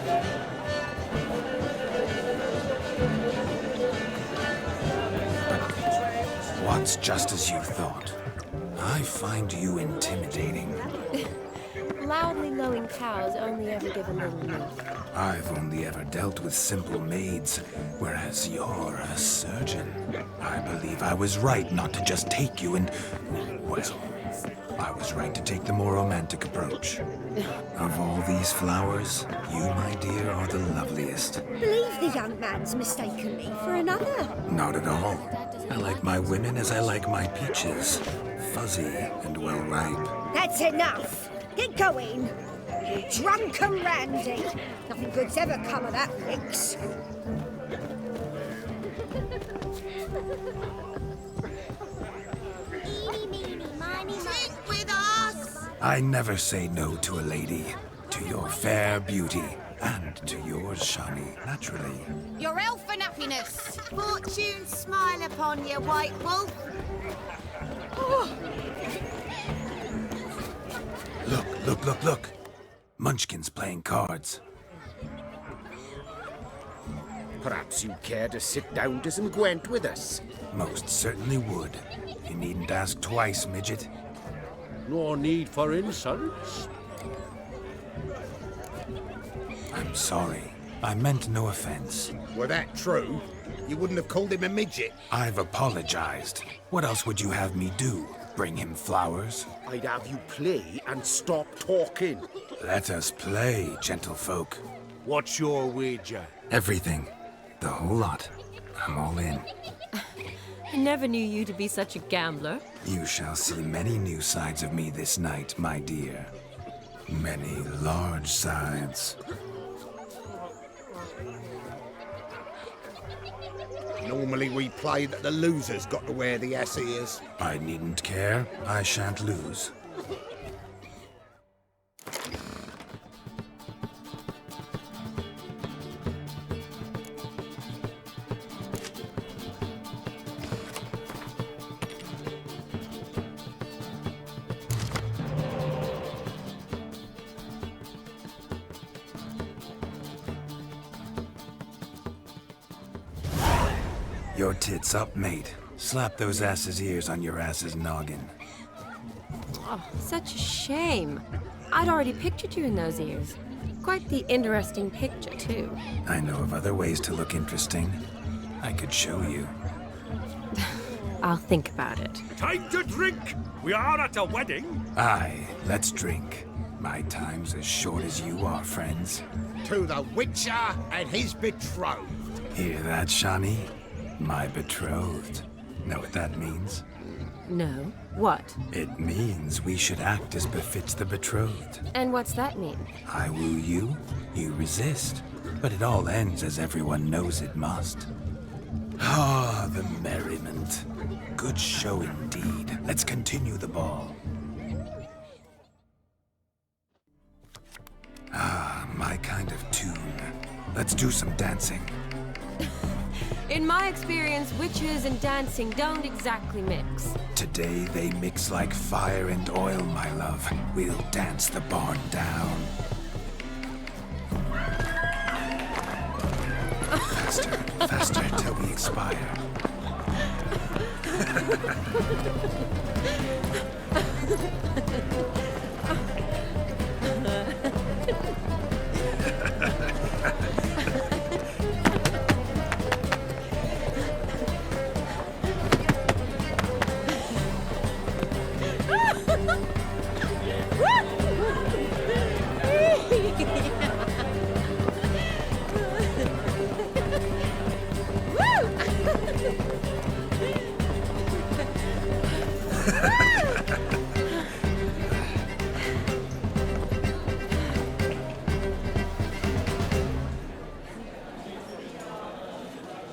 What's just as you thought? I find you intimidating. Loudly lowing cows only ever give a little milk. I've only ever dealt with simple maids, whereas you're a surgeon. I believe I was right not to just take you and... well, I was right to take the more romantic approach. Of all these flowers, you, my dear, are the loveliest. Believe the young man's mistaken me for another. Not at all. I like my women as I like my peaches. Fuzzy and well ripe. That's enough. Get going. You drunken randy. Nothing good's ever come of that mix. Drink with us! I never say no to a lady. To your fair beauty. And to yours, Shani, naturally. Your elfin happiness! Fortune smile upon you, White Wolf! Oh. Look. Munchkin's playing cards. Perhaps you'd care to sit down to some Gwent with us? Most certainly would. You needn't ask twice, midget. No need for insults. I'm sorry. I meant no offense. Were that true, you wouldn't have called him a midget. I've apologized. What else would you have me do? Bring him flowers? I'd have you play and stop talking. Let us play, gentlefolk. What's your wager? Everything. The whole lot. I'm all in. I never knew you to be such a gambler. You shall see many new sides of me this night, my dear. Many large sides. Normally we play that the loser's got to wear the ass ears. I needn't care. I shan't lose. Your tits up, mate. Slap those asses' ears on your ass's noggin. Oh, such a shame. I'd already pictured you in those ears. Quite the interesting picture, too. I know of other ways to look interesting. I could show you. I'll think about it. Time to drink! We are at a wedding! Aye, let's drink. My time's as short as you are, friends. To the Witcher and his betrothed. Hear that, Shani? My betrothed. Know what that means? No. What? It means we should act as befits the betrothed. And what's that mean? I woo you, you resist. But it all ends as everyone knows it must. Ah, the merriment. Good show indeed. Let's continue the ball. Ah, my kind of tune. Let's do some dancing. In my experience, witches and dancing don't exactly mix. Today they mix like fire and oil, my love. We'll dance the barn down. Faster, faster till we expire.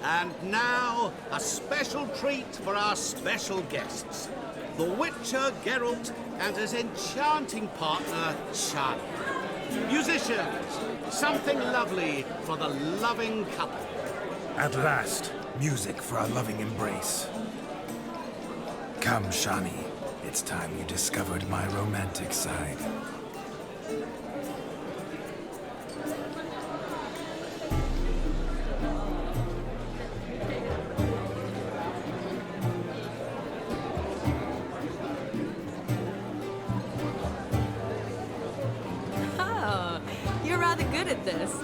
And now, a special treat for our special guests. The Witcher Geralt and his enchanting partner, Charlie. Musicians, something lovely for the loving couple. At last, music for our loving embrace. Come, Shani. It's time you discovered my romantic side. Oh, you're rather good at this.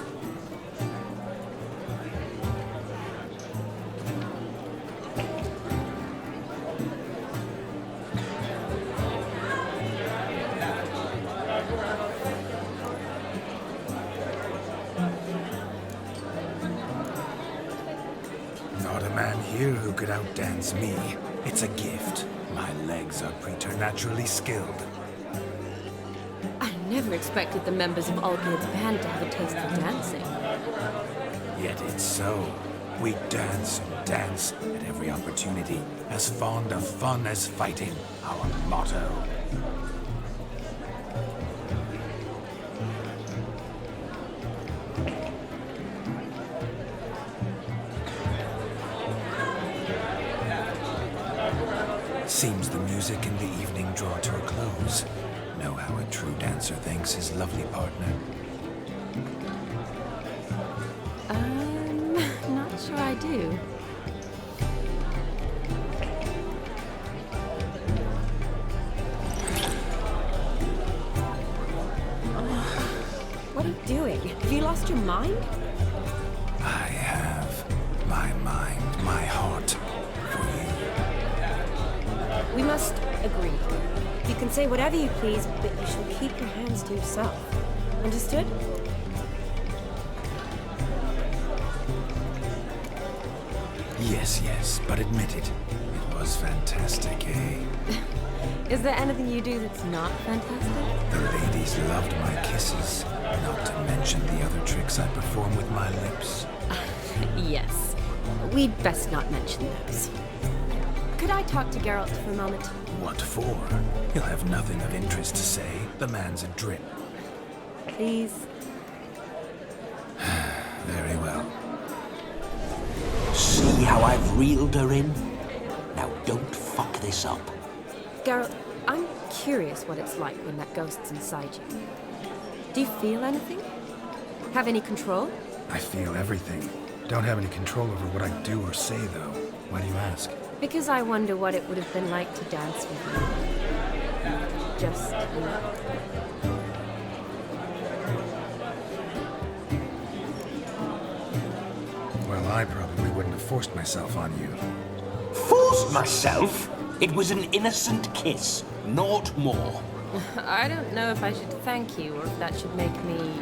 Not a man here who could outdance me. It's a gift. My legs are preternaturally skilled. I never expected the members of Olgierd's band to have a taste for dancing. Yet it's so. We dance and dance at every opportunity, as fond of fun as fighting, our motto. Seems the music and the evening draw to a close. Know how a true dancer thanks his lovely partner. Not sure I do. What are you doing? Have you lost your mind? I have my mind, my heart for you. We must agree. You can say whatever you please, but you shall keep your hands to yourself. Understood? Yes, but admit it. It was fantastic, eh? Is there anything you do that's not fantastic? The ladies loved my kisses, not to mention the other tricks I perform with my lips. Yes. We'd best not mention those. Could I talk to Geralt for a moment? What for? He'll have nothing of interest to say. The man's a drip. Please? Very well. See how I've reeled her in? Now don't fuck this up. Geralt, I'm curious what it's like when that ghost's inside you. Do you feel anything? Have any control? I feel everything. Don't have any control over what I do or say, though. Why do you ask? Because I wonder what it would have been like to dance with you. Just you. Well, I probably wouldn't have forced myself on you. Forced myself? It was an innocent kiss, not more. I don't know if I should thank you or if that should make me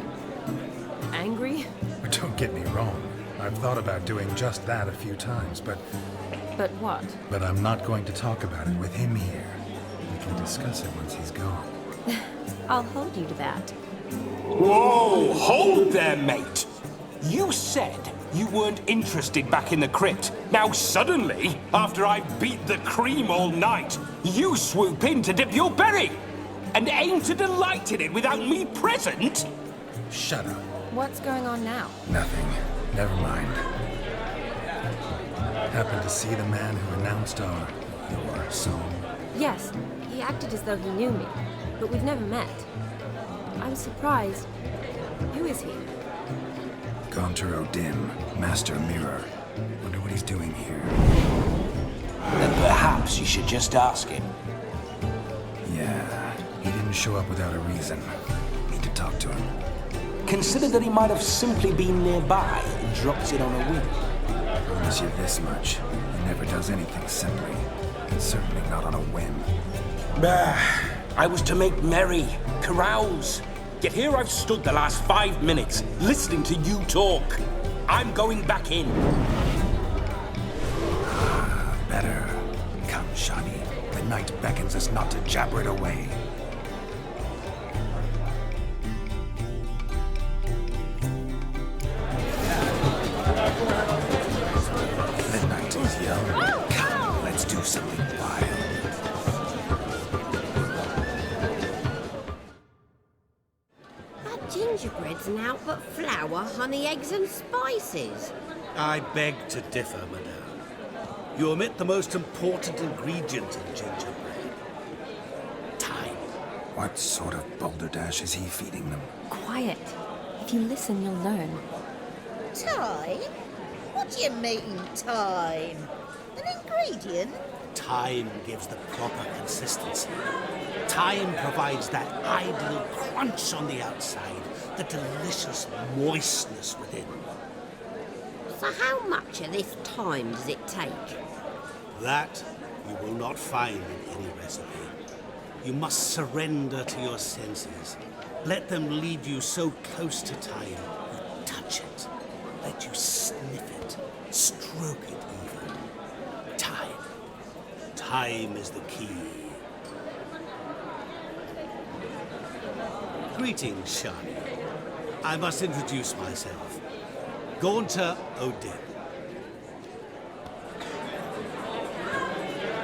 angry. Don't get me wrong. I've thought about doing just that a few times, but But what? But I'm not going to talk about it with him here. We can discuss it once he's gone. I'll hold you to that. Whoa! Hold there, mate! You said you weren't interested back in the crypt. Now suddenly, after I've beat the cream all night, you swoop in to dip your berry! And aim to delight in it without me present? Shut up. What's going on now? Nothing. Never mind. Happened to see the man who announced your song? Yes, he acted as though he knew me, but we've never met. I was surprised. Who is he? Gaunter O'Dim, Master Mirror. Wonder what he's doing here. Then perhaps you should just ask him. Yeah, he didn't show up without a reason. Need to talk to him. Consider that he might have simply been nearby and dropped in on a whim. Promise you this much. He never does anything simply. And certainly not on a whim. I was to make merry, carouse. Yet here I've stood the last 5 minutes, listening to you talk. I'm going back in. Better. Come, Shani. The night beckons us not to jabber it away. Gingerbread's naught but flour, honey, eggs and spices. I beg to differ, madame. You omit the most important ingredient in gingerbread. Time. What sort of balderdash is he feeding them? Quiet. If you listen, you'll learn. Time? What do you mean, time? An ingredient? Time gives the proper consistency. Time provides that ideal crunch on the outside, the delicious moistness within. So how much of this time does it take? That you will not find in any recipe. You must surrender to your senses. Let them lead you so close to time, you touch it. Let you sniff it, stroke it even. Time. Time is the key. Greetings, Shani. I must introduce myself. Gaunter O'Dib.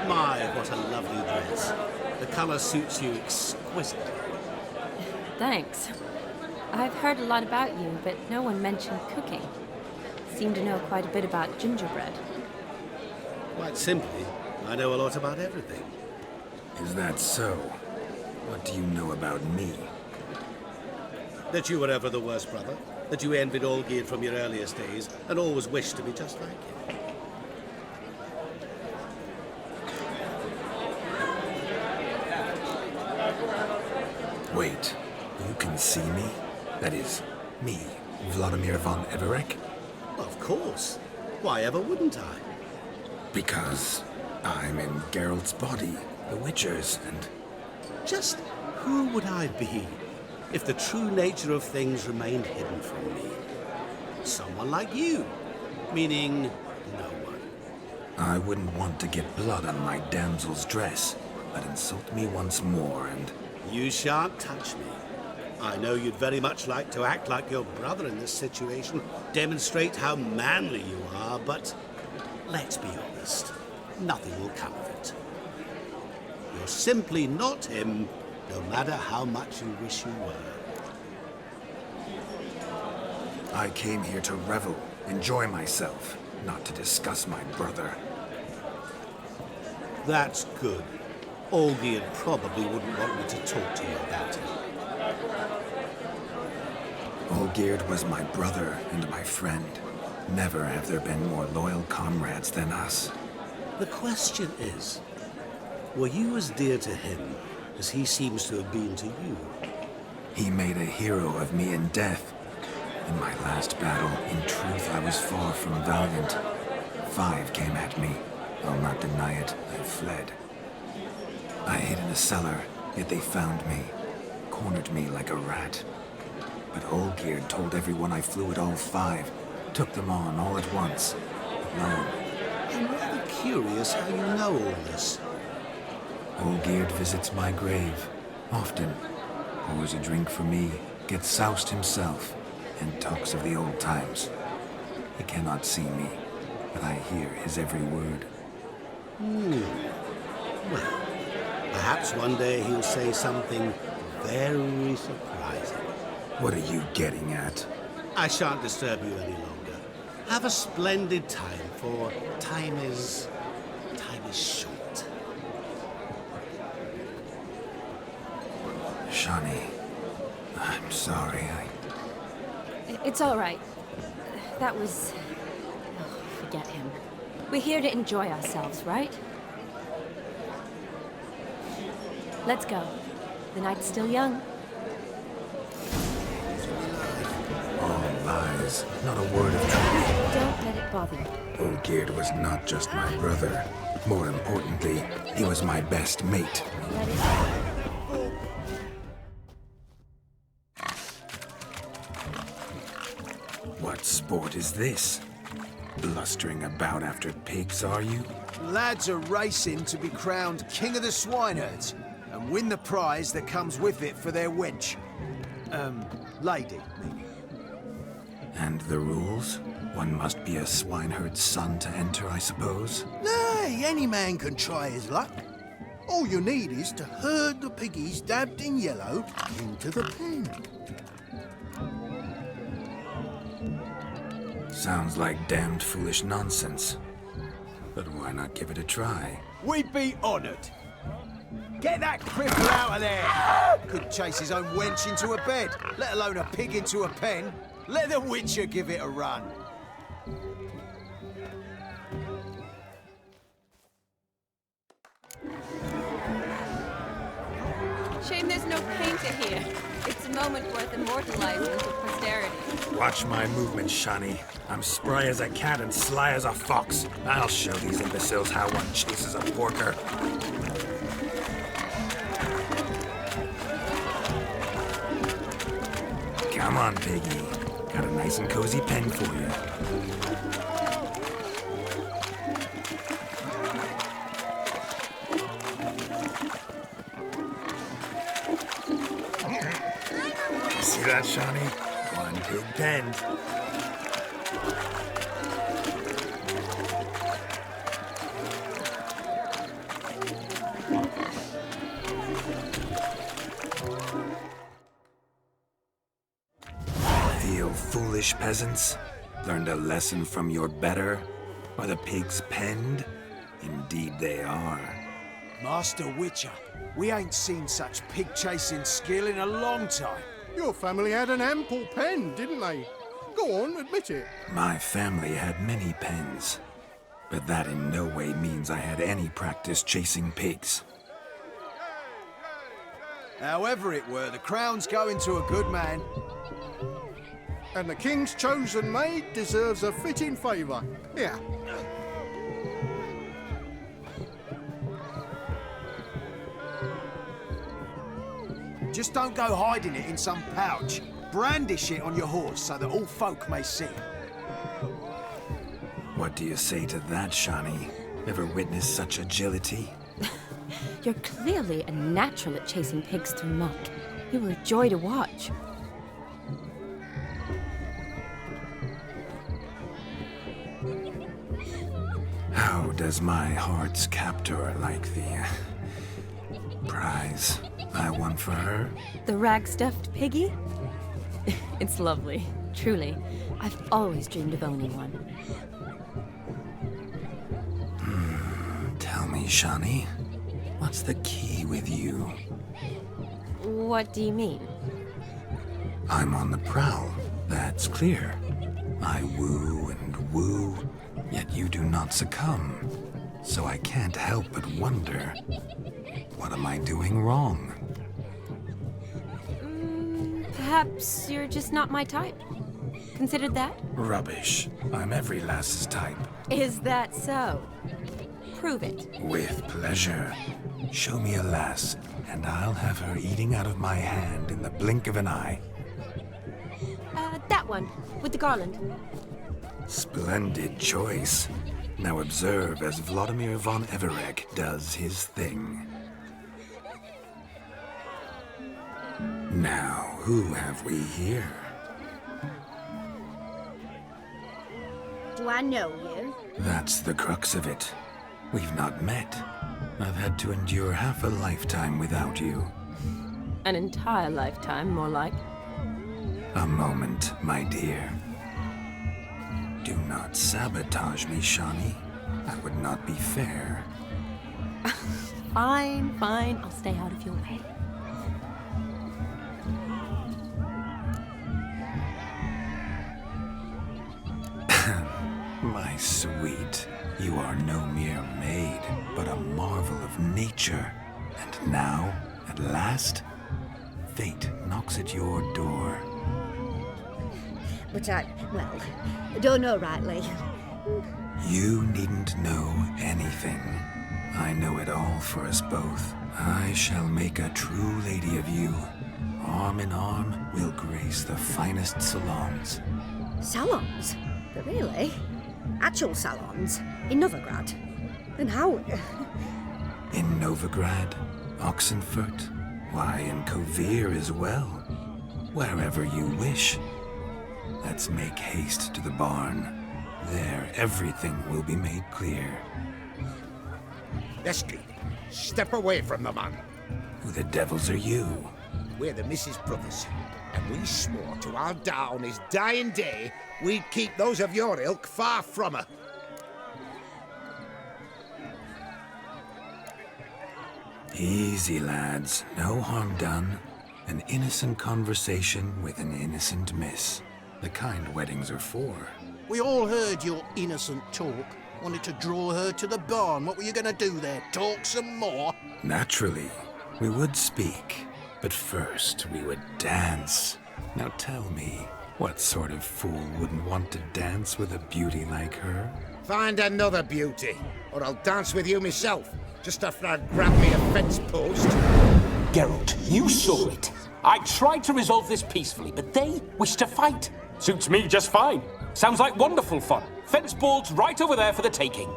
My, what a lovely dress. The colour suits you exquisitely. Thanks. I've heard a lot about you, but no one mentioned cooking. Seem to know quite a bit about gingerbread. Quite simply, I know a lot about everything. Is that so? What do you know about me? That you were ever the worst brother. That you envied Olgierd from your earliest days and always wished to be just like him. Wait, you can see me? That is, me, Vlodomir von Everec? Of course. Why ever wouldn't I? Because I'm in Geralt's body, the Witcher's, and... Just who would I be if the true nature of things remained hidden from me? Someone like you, meaning no one. I wouldn't want to get blood on my damsel's dress, but insult me once more and... You shan't touch me. I know you'd very much like to act like your brother in this situation, demonstrate how manly you are, but let's be honest, nothing will come of it. You're simply not him, no matter how much you wish you were. I came here to revel, enjoy myself, not to discuss my brother. That's good. Olgierd probably wouldn't want me to talk to you about him. Olgierd was my brother and my friend. Never have there been more loyal comrades than us. The question is, were you as dear to him as he seems to have been to you? He made a hero of me in death. In my last battle, in truth, I was far from valiant. 5 came at me. I'll not deny it, I fled. I hid in a cellar, yet they found me, cornered me like a rat. But Olgierd told everyone I flew at all 5, took them on all at once, alone. I'm rather curious how you know all this. Olgierd visits my grave, often. Pours a drink for me, gets soused himself, and talks of the old times. He cannot see me, but I hear his every word. Well, perhaps one day he'll say something very surprising. What are you getting at? I shan't disturb you any longer. Have a splendid time, for time is short. Shani, I'm sorry, It's all right. That was... Oh, forget him. We're here to enjoy ourselves, right? Let's go. The night's still young. All lies, not a word of truth. Don't let it bother you. Olgierd was not just my brother. More importantly, he was my best mate. What sport is this? Blustering about after pigs, are you? Lads are racing to be crowned King of the Swineherds and win the prize that comes with it for their wench. Lady, maybe. And the rules? One must be a swineherd's son to enter, I suppose? Nay, any man can try his luck. All you need is to herd the piggies dabbed in yellow into the pen. Sounds like damned foolish nonsense. But why not give it a try? We'd be honoured. Get that cripple out of there! Couldn't chase his own wench into a bed, let alone a pig into a pen. Let the Witcher give it a run. Shame there's no painter here. It's a moment worth immortalizing until posterity. Watch my movements, Shani. I'm spry as a cat and sly as a fox. I'll show these imbeciles how one chases a porker. Come on, piggy. Got a nice and cozy pen for you. See that, Shani? One big pen. Feel foolish, peasants? Learned a lesson from your better? Are the pigs penned? Indeed they are. Master Witcher, we ain't seen such pig-chasing skill in a long time. Your family had an ample pen, didn't they? Go on, admit it. My family had many pens, but that in no way means I had any practice chasing pigs. However it were, the crown's going to a good man. And the king's chosen maid deserves a fitting favour. Here. Just don't go hiding it in some pouch. Brandish it on your horse so that all folk may see. What do you say to that, Shani? Ever witnessed such agility? You're clearly a natural at chasing pigs through muck. You were a joy to watch. How does my heart's captor like the prize I won for her? The rag-stuffed piggy? It's lovely, truly. I've always dreamed of owning one. Tell me, Shani, what's the key with you? What do you mean? I'm on the prowl, that's clear. I woo and woo, yet you do not succumb. So I can't help but wonder, what am I doing wrong? Perhaps you're just not my type. Considered that? Rubbish. I'm every lass's type. Is that so? Prove it. With pleasure. Show me a lass, and I'll have her eating out of my hand in the blink of an eye. That one, with the garland. Splendid choice. Now observe as Vlodomir von Everegg does his thing. Now, who have we here? Do I know you? That's the crux of it. We've not met. I've had to endure half a lifetime without you. An entire lifetime, more like. A moment, my dear. Do not sabotage me, Shani. That would not be fair. Fine, fine. I'll stay out of your way. My sweet, you are no mere maid, but a marvel of nature. And now, at last, fate knocks at your door. But I don't know rightly. You needn't know anything. I know it all for us both. I shall make a true lady of you. Arm in arm, we'll grace the finest salons. Salons? But really? Actual salons? In Novigrad? And how? In Novigrad, Oxenfurt, why, in Kovir as well. Wherever you wish. Let's make haste to the barn. There, everything will be made clear. Esky, step away from the man. Who the devils are you? We're the Mrs. Brothers. And we swore to our da on his dying day we'd keep those of your ilk far from her. Easy, lads. No harm done. An innocent conversation with an innocent miss. The kind weddings are for. We all heard your innocent talk. Wanted to draw her to the barn. What were you gonna do there? Talk some more? Naturally, we would speak. But first, we would dance. Now tell me, what sort of fool wouldn't want to dance with a beauty like her? Find another beauty, or I'll dance with you myself, just after I grab me a fence post. Geralt, you saw it. I tried to resolve this peacefully, but they wish to fight. Suits me just fine. Sounds like wonderful fun. Fence boards right over there for the taking.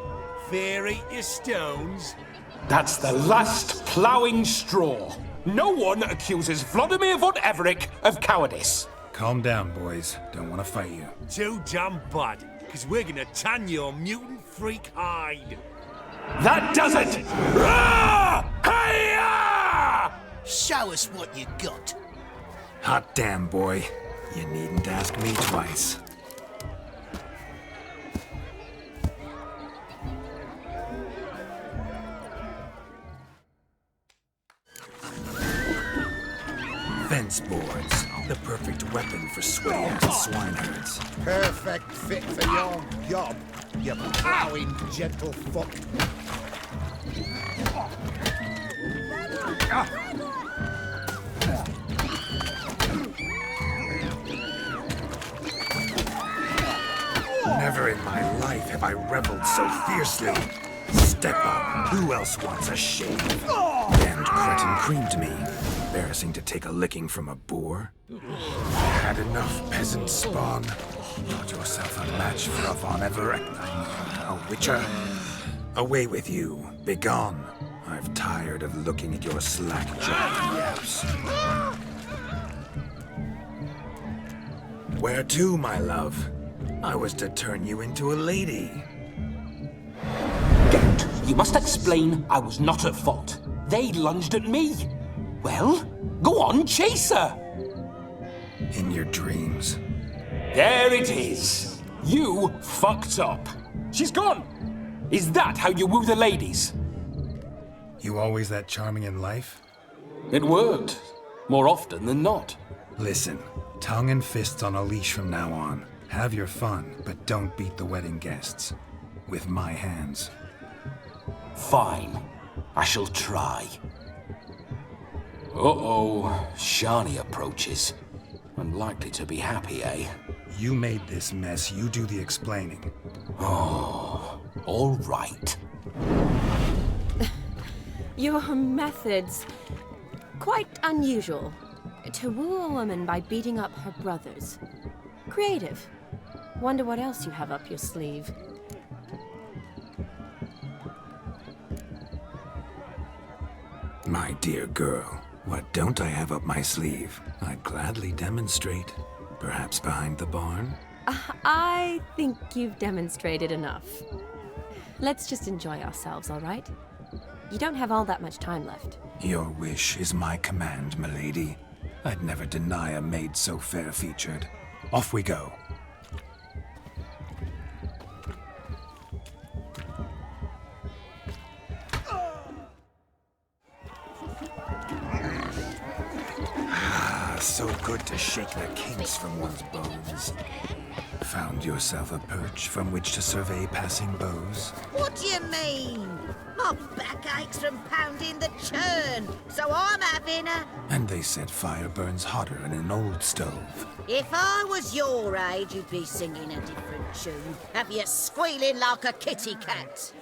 Fear eat your stones. That's the last ploughing straw. No one accuses Vlodomir von Everec of cowardice. Calm down, boys. Don't want to fight you. Too damn bad, because we're gonna tan your mutant freak hide. That does it! Rah! Hi-ya! Show us what you got. Hot damn, boy. You needn't ask me twice. Fence boards. The perfect weapon for sweaty-ass swineherds. Perfect fit for your job, you ploughing gentle fuck. Never in my life have I reveled so fiercely. Step up. Who else wants a shave? Damned cretin creamed me. Embarrassing to take a licking from a boar. Had enough, peasant spawn. Not yourself a match for a Von Everett. A witcher. Away with you. Begone. I've tired of looking at your slack-jawed yaps. Where to, my love? I was to turn you into a lady. Geralt, you must explain I was not at fault. They lunged at me. Well, go on, chase her. In your dreams. There it is. You fucked up. She's gone. Is that how you woo the ladies? You always that charming in life? It worked. More often than not. Listen, tongue and fists on a leash from now on. Have your fun, but don't beat the wedding guests. With my hands. Fine. I shall try. Uh-oh. Shani approaches. Unlikely to be happy, eh? You made this mess. You do the explaining. Oh, all right. Your methods... quite unusual. To woo a woman by beating up her brothers. Creative. Wonder what else you have up your sleeve. My dear girl, what don't I have up my sleeve? I'd gladly demonstrate. Perhaps behind the barn? I think you've demonstrated enough. Let's just enjoy ourselves, all right? You don't have all that much time left. Your wish is my command, milady. I'd never deny a maid so fair-featured. Off we go. So good to shake the kinks from one's bones. Found yourself a perch from which to survey passing beaux? What do you mean? My back aches from pounding the churn, so I'm having a... And they said fire burns hotter in an old stove. If I was your age, you'd be singing a different tune. Have you squealing like a kitty cat?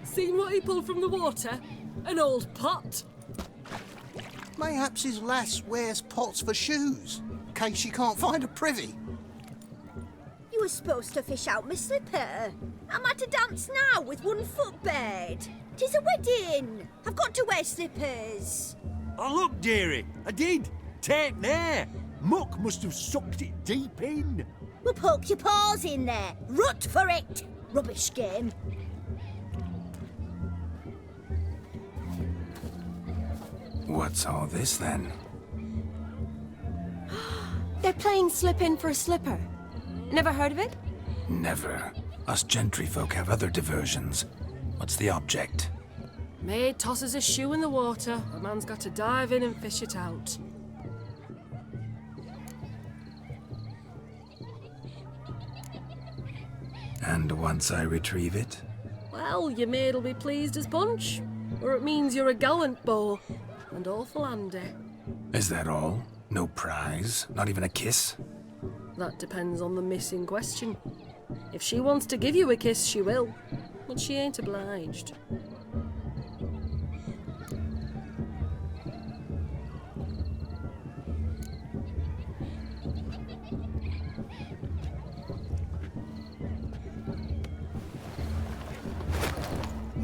Seen what he pulled from the water? An old pot? Mayhaps his lass wears pots for shoes, in case she can't find a privy. You were supposed to fish out my slipper. I'm at a dance now with one foot bared. 'Tis a wedding. I've got to wear slippers. Oh, look, dearie, I did. tain't there. Muck must have sucked it deep in. Well, poke your paws in there. Rut for it. Rubbish game. What's all this then? They're playing slip in for a slipper. Never heard of it? Never. Us gentry folk have other diversions. What's the object? Maid tosses a shoe in the water. A man's got to dive in and fish it out. And once I retrieve it? Well, your maid'll be pleased as punch. Or it means you're a gallant beau. And awful handy. Is that all? No prize? Not even a kiss? That depends on the miss in question. If she wants to give you a kiss, she will. But she ain't obliged.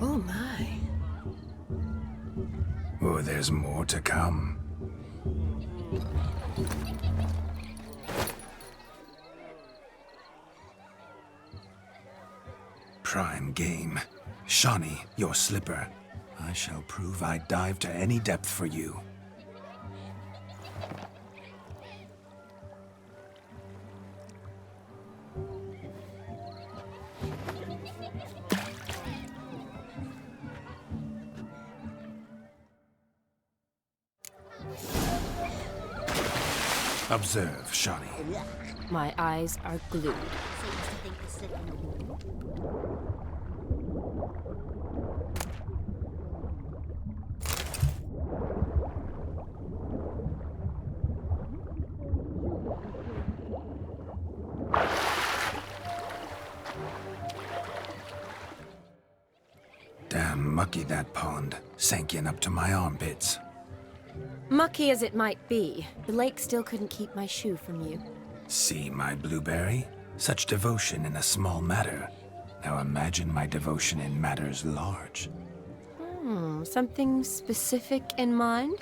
Oh my. Oh, there's more to come. Prime game. Shawnee, your slipper. I shall prove I dive to any depth for you. Observe, Shawnee. My eyes are glued. Damn mucky, that pond. Sank in up to my armpits. Mucky as it might be, the lake still couldn't keep my shoe from you. See, my blueberry? Such devotion in a small matter. Now imagine my devotion in matters large. Something specific in mind?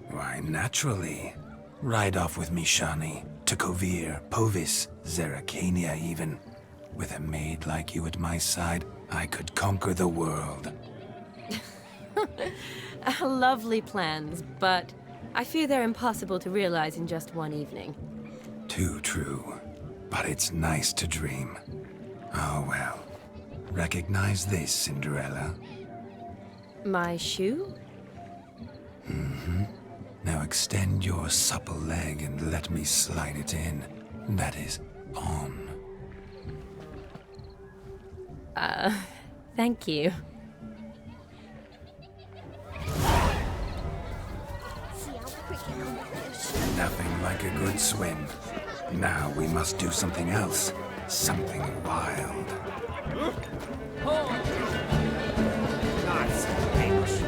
Why, naturally. Ride off with me, Shawnee. To Kovir, Povis, Zeracania even. With a maid like you at my side, I could conquer the world. Lovely plans, but I fear they're impossible to realize in just one evening. Too true. But it's nice to dream. Oh well. Recognize this, Cinderella? My shoe? Mm-hmm. Now extend your supple leg and let me slide it in. That is, on. Thank you. Nothing like a good swim. Now we must do something else. Something wild. Nice. Thanks.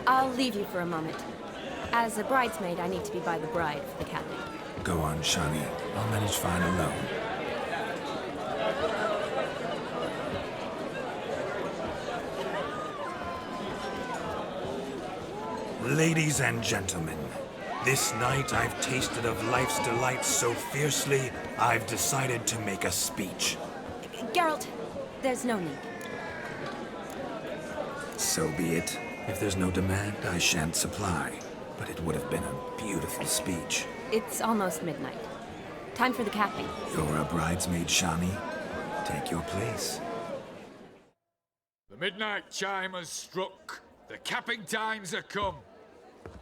I'll leave you for a moment. As a bridesmaid, I need to be by the bride for the capping. Go on, Shawnee. I'll manage fine alone. Ladies and gentlemen, this night I've tasted of life's delights so fiercely, I've decided to make a speech. Geralt, there's no need. So be it. If there's no demand, I shan't supply. But it would have been a beautiful speech. It's almost midnight. Time for the capping. You're a bridesmaid, Shawnee. Take your place. The midnight chime has struck. The capping times are come.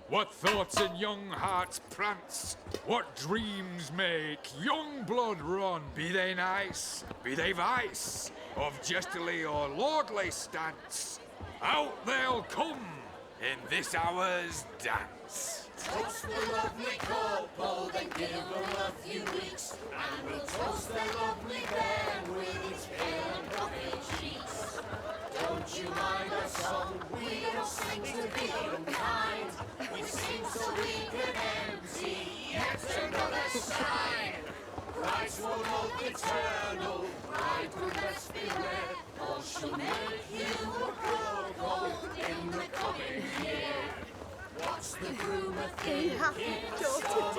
What thoughts in young hearts prance? What dreams make young blood run? Be they nice, be they vice, of jestily or lordly stance, out they'll come in this hour's dance. Toast the lovely couple, then give them a few weeks, and we'll toast the lovely band with its pale and puffy cheeks. Don't you mind our song? We don't sing to be unkind. We sing so we can empty yet another side. Christ will hold eternal, bridegroom let's beware, or she'll make you a the groom a happy daughter